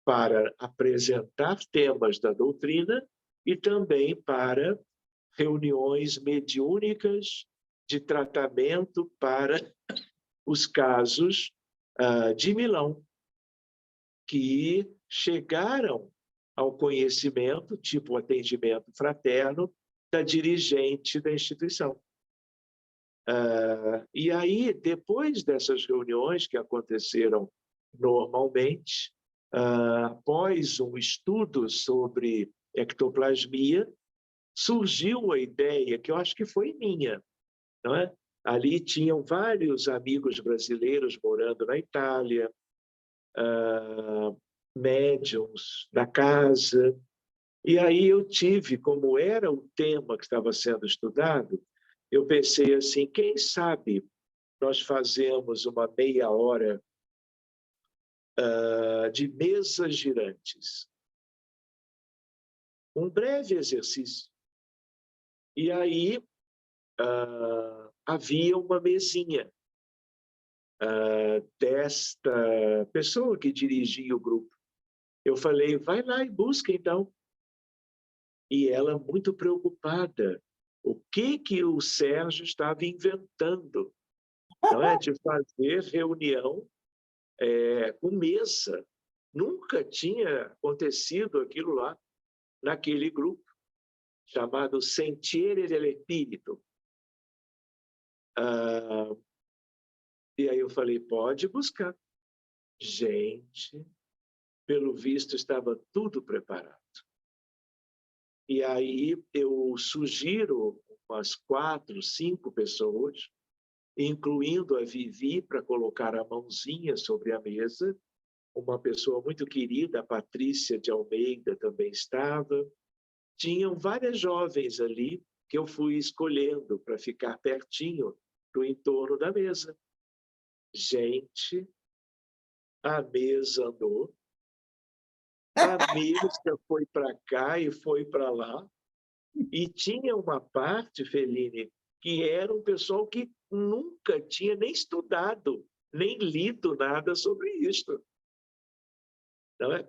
para apresentar temas da doutrina e também para reuniões mediúnicas de tratamento para os casos de Milão, que chegaram ao conhecimento, tipo atendimento fraterno, da dirigente da instituição. E aí, depois dessas reuniões que aconteceram normalmente, após um estudo sobre ectoplasmia, surgiu a ideia, que eu acho que foi minha, não é? Ali tinham vários amigos brasileiros morando na Itália, médiums da casa, e aí eu tive, como era o tema que estava sendo estudado, eu pensei assim, quem sabe nós fazemos uma meia hora de mesas girantes. Um breve exercício. E aí havia uma mesinha desta pessoa que dirigia o grupo. Eu falei, vai lá e busca então. E ela muito preocupada. O que o Sérgio estava inventando, não é? De fazer reunião com mesa. Nunca tinha acontecido aquilo lá, naquele grupo, chamado Sentieri dell'Espírito. E aí eu falei, pode buscar. Gente, pelo visto estava tudo preparado. E aí eu sugiro umas 4, 5 pessoas, incluindo a Vivi, para colocar a mãozinha sobre a mesa. Uma pessoa muito querida, a Patrícia de Almeida, também estava. Tinham várias jovens ali que eu fui escolhendo para ficar pertinho do entorno da mesa. Gente, a mesa andou, a mesa foi para cá e foi para lá, e tinha uma parte, Feline, que era um pessoal que nunca tinha nem estudado, nem lido nada sobre isto. Não é?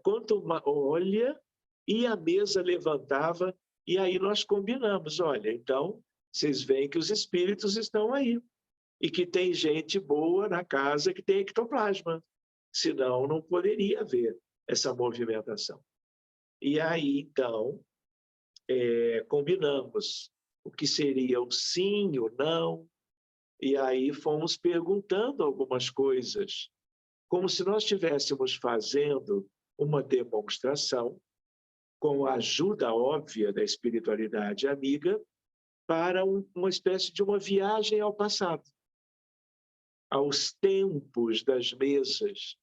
Olha, e a mesa levantava, e aí nós combinamos, olha, então, vocês veem que os espíritos estão aí, e que tem gente boa na casa que tem ectoplasma, senão não poderia haver essa movimentação. E aí, então, combinamos o que seria o sim, o não, e aí fomos perguntando algumas coisas, como se nós estivéssemos fazendo uma demonstração, com a ajuda óbvia da espiritualidade amiga, para uma espécie de uma viagem ao passado, aos tempos das mesas,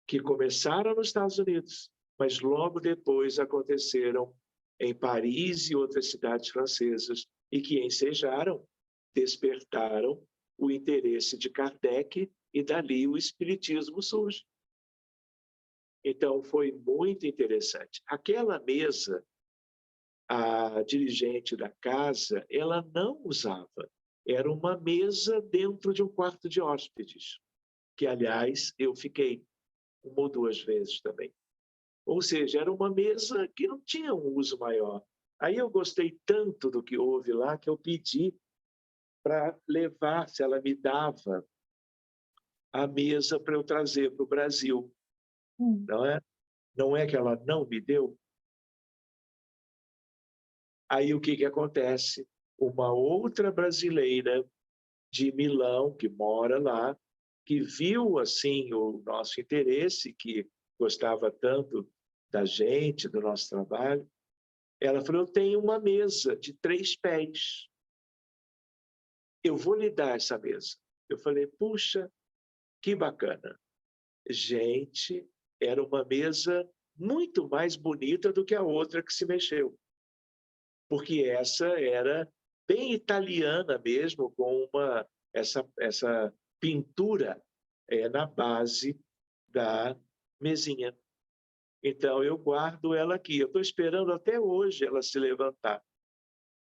que começaram nos Estados Unidos, mas logo depois aconteceram em Paris e outras cidades francesas, e que ensejaram, despertaram o interesse de Kardec, e dali o espiritismo surge. Então, foi muito interessante. Aquela mesa, a dirigente da casa, ela não usava. Era uma mesa dentro de um quarto de hóspedes, que, aliás, eu fiquei 1 ou 2 vezes também. Ou seja, era uma mesa que não tinha um uso maior. Aí eu gostei tanto do que houve lá, que eu pedi para levar, se ela me dava a mesa para eu trazer para o Brasil. Não é? Não é que ela não me deu? Aí o que acontece? Uma outra brasileira de Milão, que mora lá, que viu assim o nosso interesse, que gostava tanto da gente, do nosso trabalho, ela falou, eu tenho uma mesa de 3 pés. Eu vou lhe dar essa mesa. Eu falei, puxa, que bacana. Gente, era uma mesa muito mais bonita do que a outra que se mexeu. Porque essa era bem italiana mesmo, com essa pintura na base da mesinha. Então, eu guardo ela aqui. Eu estou esperando até hoje ela se levantar.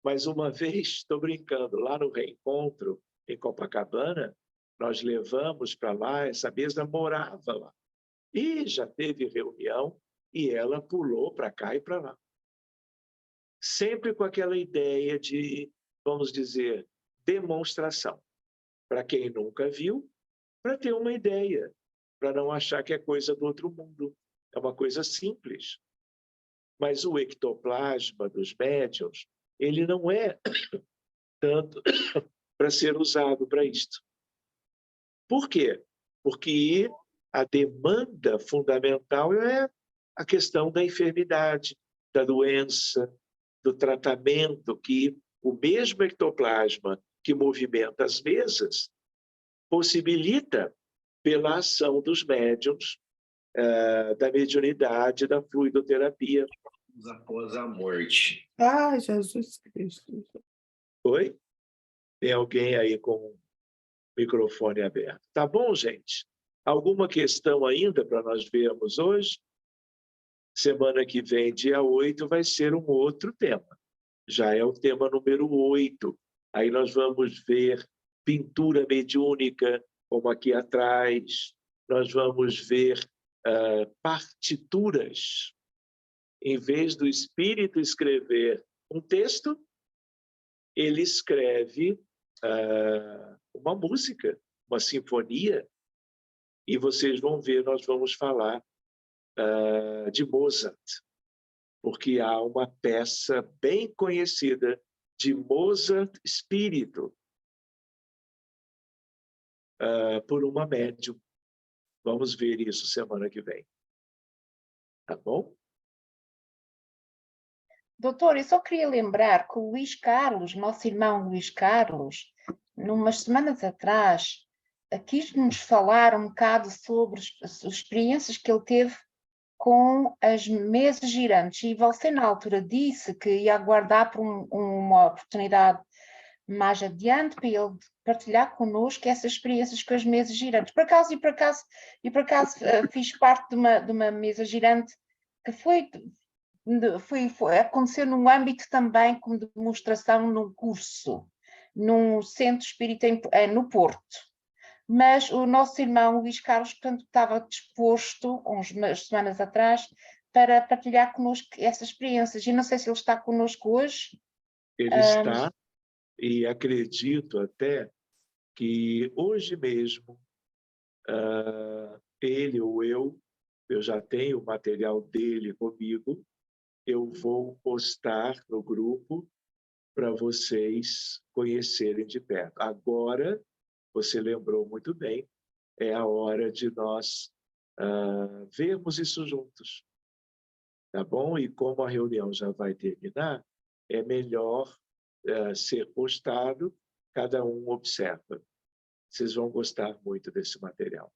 Mas uma vez, estou brincando, lá no Reencontro, em Copacabana, nós levamos para lá, essa mesa morava lá. E já teve reunião e ela pulou para cá e para lá. Sempre com aquela ideia de, vamos dizer, demonstração. Para quem nunca viu, para ter uma ideia, para não achar que é coisa do outro mundo. É uma coisa simples. Mas o ectoplasma dos médiuns, ele não é tanto para ser usado para isto. Por quê? Porque a demanda fundamental é a questão da enfermidade, da doença, do tratamento, que o mesmo ectoplasma que movimenta as mesas possibilita pela ação dos médiuns, da mediunidade, da fluidoterapia. Após a morte. Ai, Jesus Cristo. Oi? Tem alguém aí com o microfone aberto. Tá bom, gente? Alguma questão ainda para nós vermos hoje? Semana que vem, dia 8, vai ser um outro tema. Já é o tema número 8. Aí nós vamos ver pintura mediúnica, como aqui atrás. Nós vamos ver partituras. Em vez do espírito escrever um texto, ele escreve uma música, uma sinfonia. E vocês vão ver, nós vamos falar de Mozart, porque há uma peça bem conhecida de Mozart Espírito, por uma médium. Vamos ver isso semana que vem. Tá bom? Doutor, eu só queria lembrar que o Luís Carlos, nosso irmão Luís Carlos, numas semanas atrás, quis-nos falar um bocado sobre as experiências que ele teve com as mesas girantes, e você na altura disse que ia aguardar por uma oportunidade mais adiante para ele partilhar connosco essas experiências com as mesas girantes. Por acaso fiz parte de uma mesa girante que aconteceu num âmbito também como demonstração num curso, num centro espírita no Porto. Mas o nosso irmão Luís Carlos, portanto, estava disposto, umas semanas atrás, para partilhar connosco essas experiências. E não sei se ele está connosco hoje. Ele está, e acredito até que hoje mesmo, ele ou eu já tenho o material dele comigo, eu vou postar no grupo para vocês conhecerem de perto. Agora, você lembrou muito bem, é a hora de nós vermos isso juntos, tá bom? E como a reunião já vai terminar, é melhor ser postado, cada um observa. Vocês vão gostar muito desse material.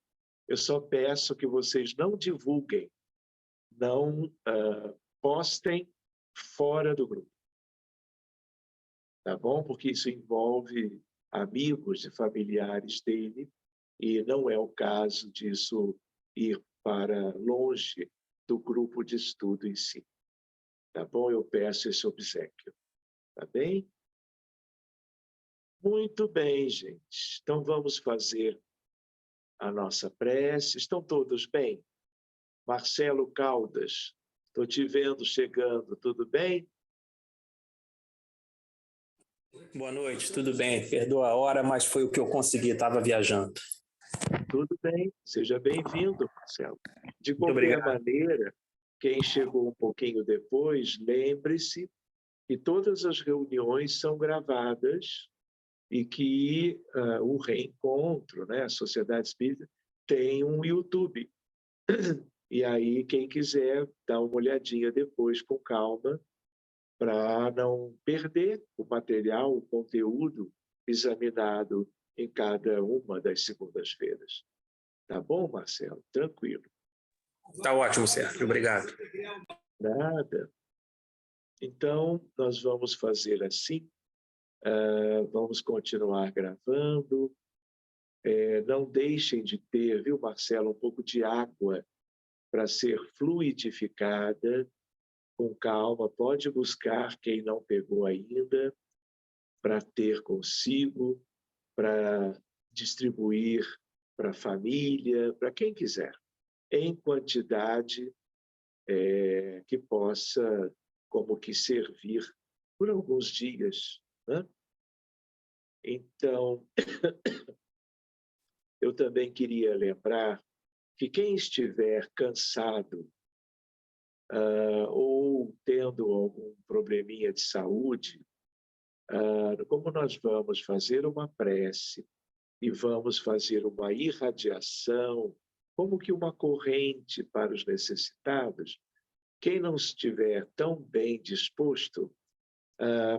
Eu só peço que vocês não divulguem, não postem fora do grupo, tá bom? Porque isso envolve amigos e familiares dele e não é o caso disso ir para longe do grupo de estudo em si, tá bom? Eu peço esse obséquio, tá bem? Muito bem, gente. Então vamos fazer a nossa prece. Estão todos bem? Marcelo Caldas, estou te vendo chegando, tudo bem? Boa noite, tudo bem? Perdoa a hora, mas foi o que eu consegui, estava viajando. Tudo bem, seja bem-vindo, Marcelo. De Muito qualquer obrigado. maneira, quem chegou um pouquinho depois, lembre-se que todas as reuniões são gravadas e que o reencontro, né, a Sociedade Espírita, tem um YouTube. E aí, quem quiser, dá uma olhadinha depois com calma, para não perder o material, o conteúdo examinado em cada uma das segundas-feiras. Tá bom, Marcelo? Tranquilo. Tá ótimo, Sérgio. Obrigado. Nada. Então, nós vamos fazer assim. Vamos continuar gravando. Não deixem de ter, viu, Marcelo, um pouco de água para ser fluidificada. Com calma, pode buscar quem não pegou ainda, para ter consigo, para distribuir para a família, para quem quiser, em quantidade que possa, como que, servir por alguns dias, né? Então, eu também queria lembrar que quem estiver cansado ou tendo algum probleminha de saúde, como nós vamos fazer uma prece e vamos fazer uma irradiação, como que uma corrente para os necessitados, quem não estiver tão bem disposto,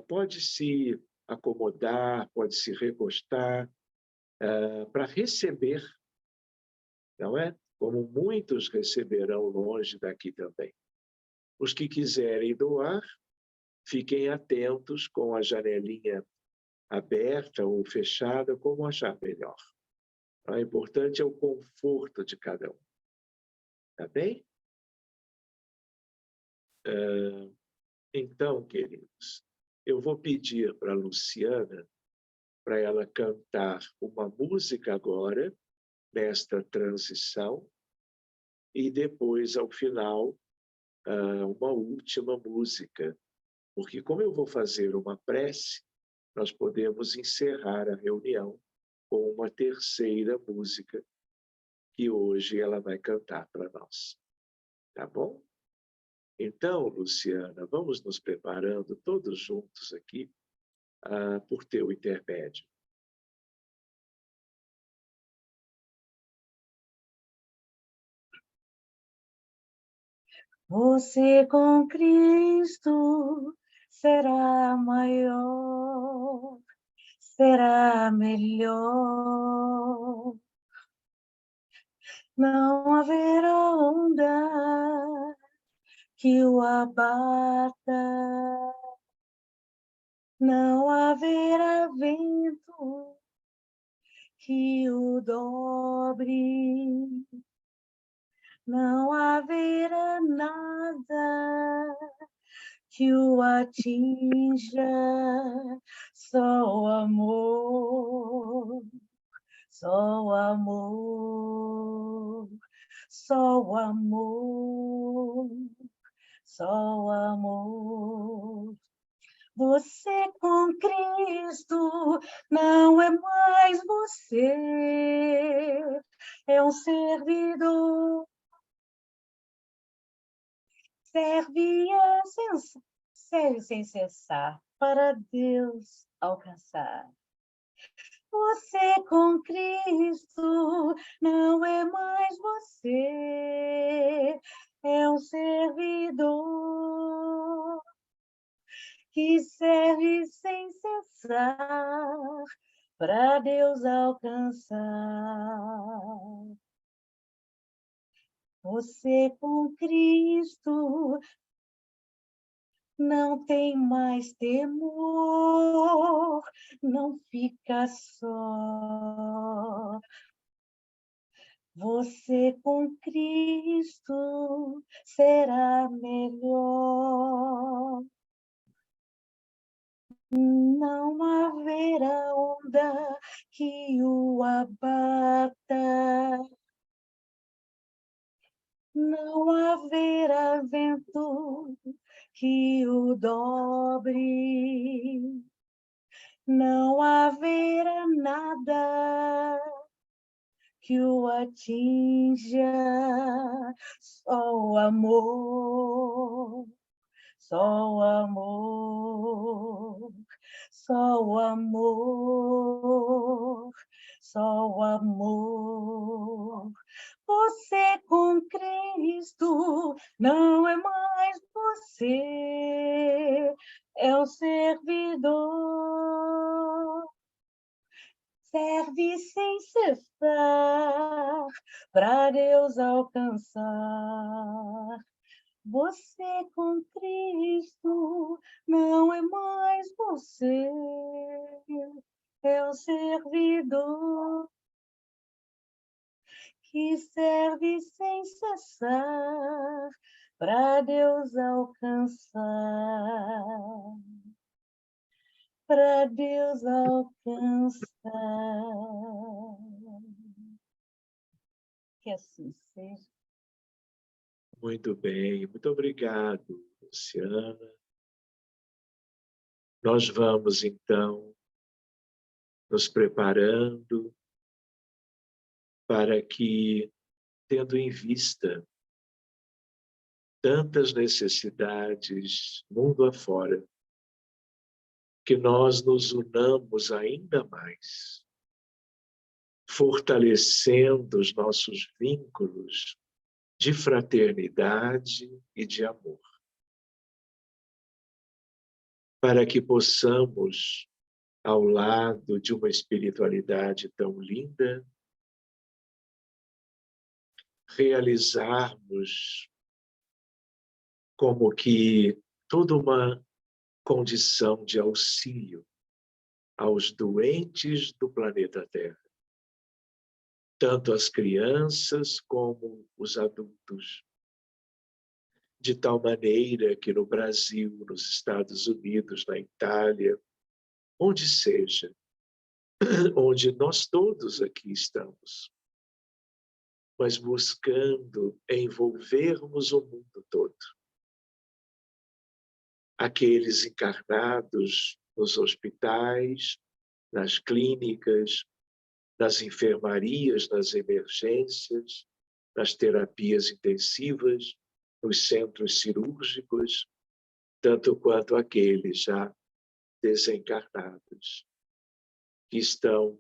pode se acomodar, pode se recostar para receber, não é? Como muitos receberão longe daqui também. Os que quiserem doar, fiquem atentos com a janelinha aberta ou fechada, como achar melhor. O importante é o conforto de cada um. Tá bem? Então, queridos, eu vou pedir para a Luciana para ela cantar uma música agora, nesta transição, e depois, ao final, uma última música. Porque, como eu vou fazer uma prece, nós podemos encerrar a reunião com uma terceira música que hoje ela vai cantar para nós. Tá bom? Então, Luciana, vamos nos preparando todos juntos aqui por teu intermédio. Você com Cristo será maior, será melhor. Não haverá onda que o abata, não haverá vento que o dobre, não haverá nada que o atinja, só o amor, só o amor, só o amor, só o amor. Você com Cristo não é mais você, é um servidor. Serve sem cessar para Deus alcançar. Você com Cristo não é mais você, é um servidor que serve sem cessar para Deus alcançar. Você com Cristo não tem mais temor, não fica só. Você com Cristo será melhor. Não haverá onda que o abata. Não haverá vento que o dobre. Não haverá nada que o atinja, só o amor, só o amor, só o amor, só o amor. Você com Cristo não é mais você, é um servidor. Serve sem cessar para Deus alcançar. Você com Cristo não é mais você, é um servidor que serve sem cessar para Deus alcançar. Para Deus alcançar. Que assim seja. Muito bem, muito obrigado, Luciana. Nós vamos, então, nos preparando para que, tendo em vista tantas necessidades mundo afora, que nós nos unamos ainda mais, fortalecendo os nossos vínculos de fraternidade e de amor, para que possamos, ao lado de uma espiritualidade tão linda, realizarmos como que toda uma condição de auxílio aos doentes do planeta Terra, tanto as crianças como os adultos, de tal maneira que no Brasil, nos Estados Unidos, na Itália, onde seja, onde nós todos aqui estamos, mas buscando envolvermos o mundo todo. Aqueles encarnados nos hospitais, nas clínicas, nas enfermarias, nas emergências, nas terapias intensivas, nos centros cirúrgicos, tanto quanto aqueles já desencarnados, que estão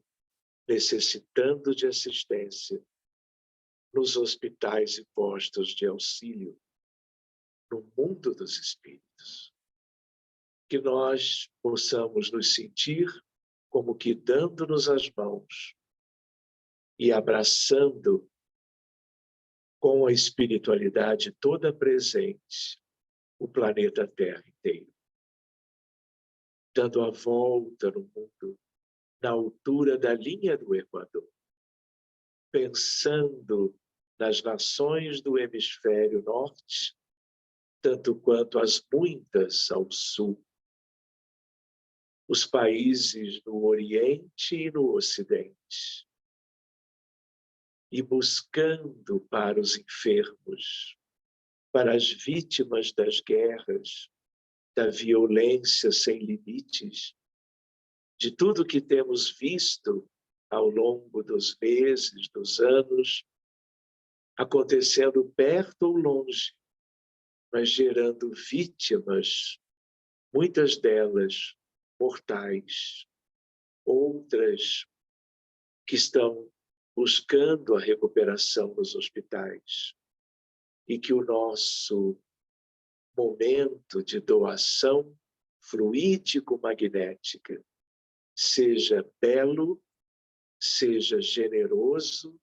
necessitando de assistência nos hospitais e postos de auxílio no mundo dos espíritos. Que nós possamos nos sentir como que dando-nos as mãos e abraçando com a espiritualidade toda presente o planeta Terra inteiro. dando a volta no mundo, na altura da linha do Equador, pensando nas nações do hemisfério norte, tanto quanto as muitas ao sul, os países no Oriente e no Ocidente, e buscando para os enfermos, para as vítimas das guerras, da violência sem limites, de tudo que temos visto ao longo dos meses, dos anos, acontecendo perto ou longe, mas gerando vítimas, muitas delas mortais, outras que estão buscando a recuperação nos hospitais, e que o nosso momento de doação fluídico-magnética seja belo, seja generoso,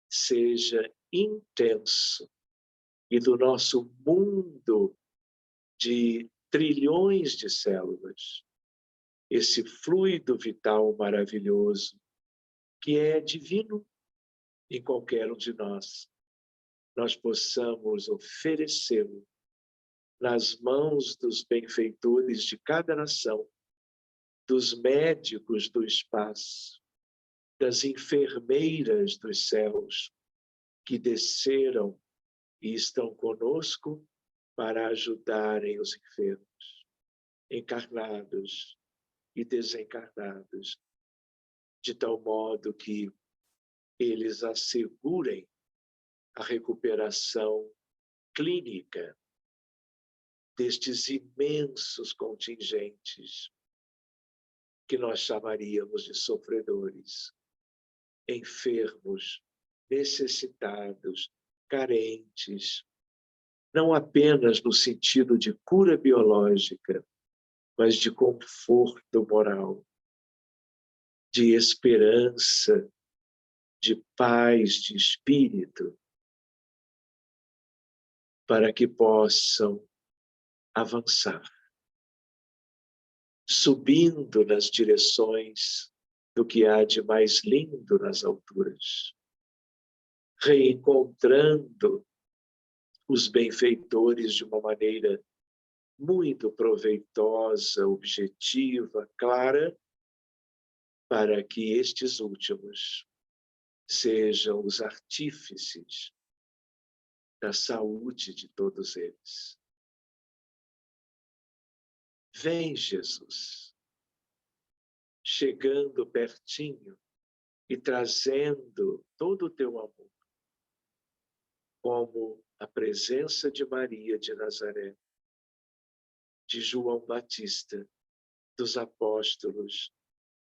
seja intenso, e do nosso mundo de trilhões de células, esse fluido vital maravilhoso, que é divino em qualquer um de nós, nós possamos oferecê-lo nas mãos dos benfeitores de cada nação, dos médicos do espaço, das enfermeiras dos céus, que desceram e estão conosco para ajudarem os enfermos, encarnados e desencarnados, de tal modo que eles assegurem a recuperação clínica destes imensos contingentes que nós chamaríamos de sofredores, enfermos, necessitados, carentes, não apenas no sentido de cura biológica, mas de conforto moral, de esperança, de paz de espírito, para que possam avançar, subindo nas direções do que há de mais lindo nas alturas, reencontrando os benfeitores de uma maneira muito proveitosa, objetiva, clara, para que estes últimos sejam os artífices da saúde de todos eles. Vem, Jesus, chegando pertinho e trazendo todo o teu amor, como a presença de Maria de Nazaré, de João Batista, dos apóstolos,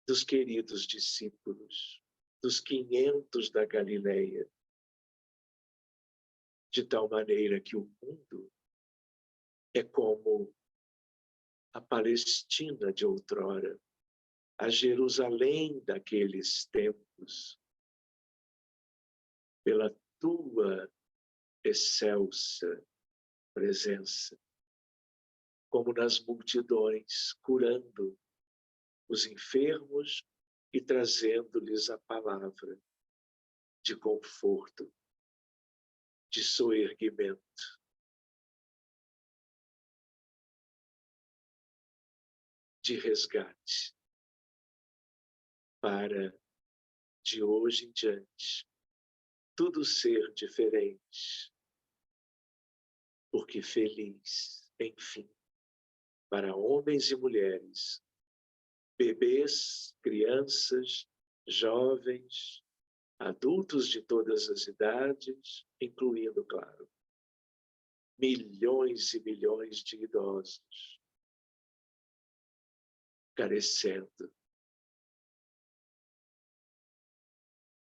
dos queridos discípulos, dos 500 da Galileia, de tal maneira que o mundo é como a Palestina de outrora, a Jerusalém daqueles tempos, pela tua excelsa presença, como nas multidões, curando os enfermos e trazendo-lhes a palavra de conforto, de soerguimento. De resgate, para, de hoje em diante, tudo ser diferente, porque feliz, enfim, para homens e mulheres, bebês, crianças, jovens, adultos de todas as idades, incluindo, claro, milhões e milhões de idosos, carecendo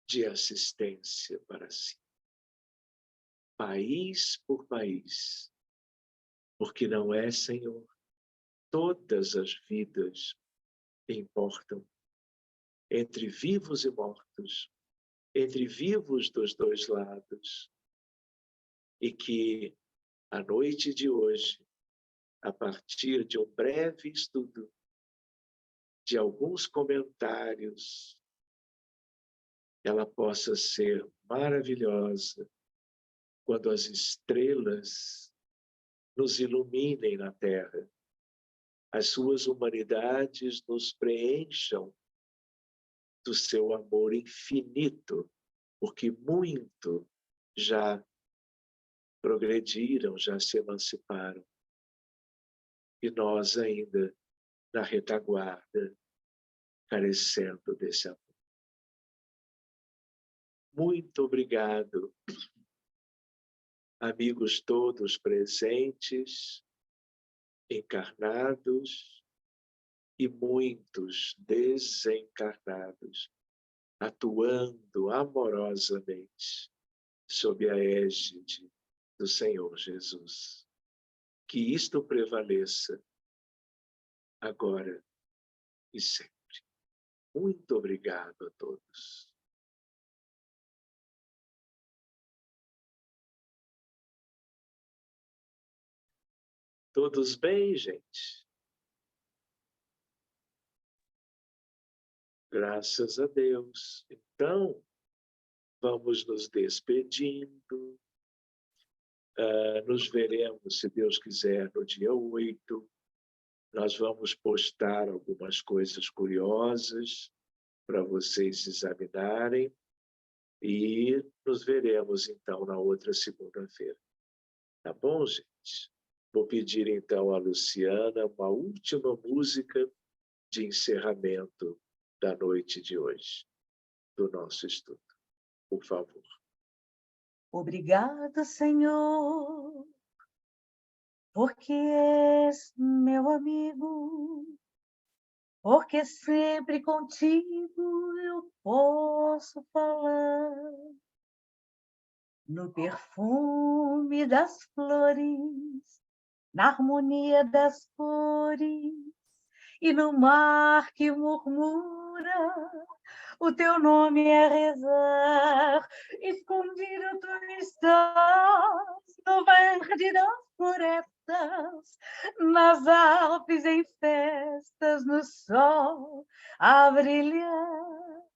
de assistência para si, país por país, porque não é, Senhor, todas as vidas importam, entre vivos e mortos, entre vivos dos dois lados, e que a noite de hoje, a partir de um breve estudo de alguns comentários, ela possa ser maravilhosa quando as estrelas nos iluminem na Terra, as suas humanidades nos preencham do seu amor infinito, porque muito já progrediram, já se emanciparam. E nós ainda, na retaguarda, carecendo desse amor. Muito obrigado, amigos todos presentes, encarnados e muitos desencarnados, atuando amorosamente sob a égide do Senhor Jesus. Que isto prevaleça agora e sempre. Muito obrigado a todos. Todos bem, gente? Graças a Deus. Então, vamos nos despedindo. Nos veremos, se Deus quiser, no dia 8. Nós vamos postar algumas coisas curiosas para vocês examinarem. E nos veremos, então, na outra segunda-feira. Tá bom, gente? Vou pedir, então, a Luciana uma última música de encerramento da noite de hoje, do nosso estudo. Por favor. Obrigada, Senhor, porque és meu amigo, porque sempre contigo eu posso falar. No perfume das flores, na harmonia das cores, e no mar que murmura, o teu nome é rezar. Escondido tu estás no verde das florestas, nas Alpes em festas, no sol a brilhar,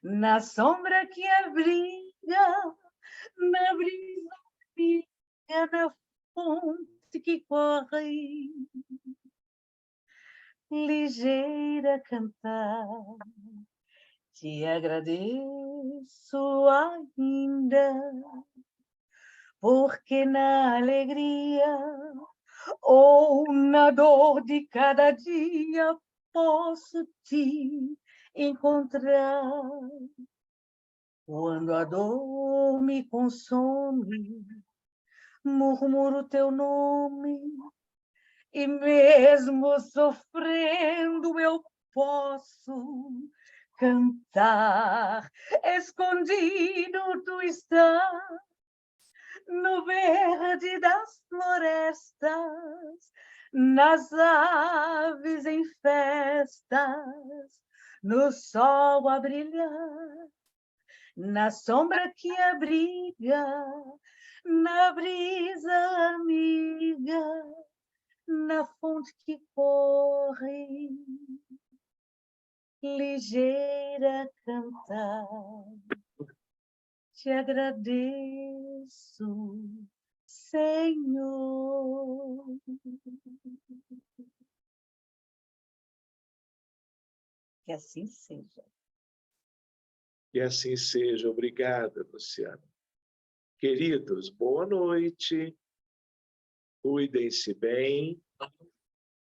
na sombra que abriga, na brisa amiga, na fonte que corre ligeira a cantar. Te agradeço ainda, porque na alegria ou na dor de cada dia posso te encontrar. Quando a dor me consome, murmuro teu nome, e mesmo sofrendo eu posso cantar. Escondido tu estás no verde das florestas, nas aves em festas, no sol a brilhar, na sombra que abriga, na brisa amiga, na fonte que corre ligeira a cantar. Te agradeço, Senhor. Que assim seja. Que assim seja. Obrigada, Luciana. Queridos, boa noite. Cuidem-se bem.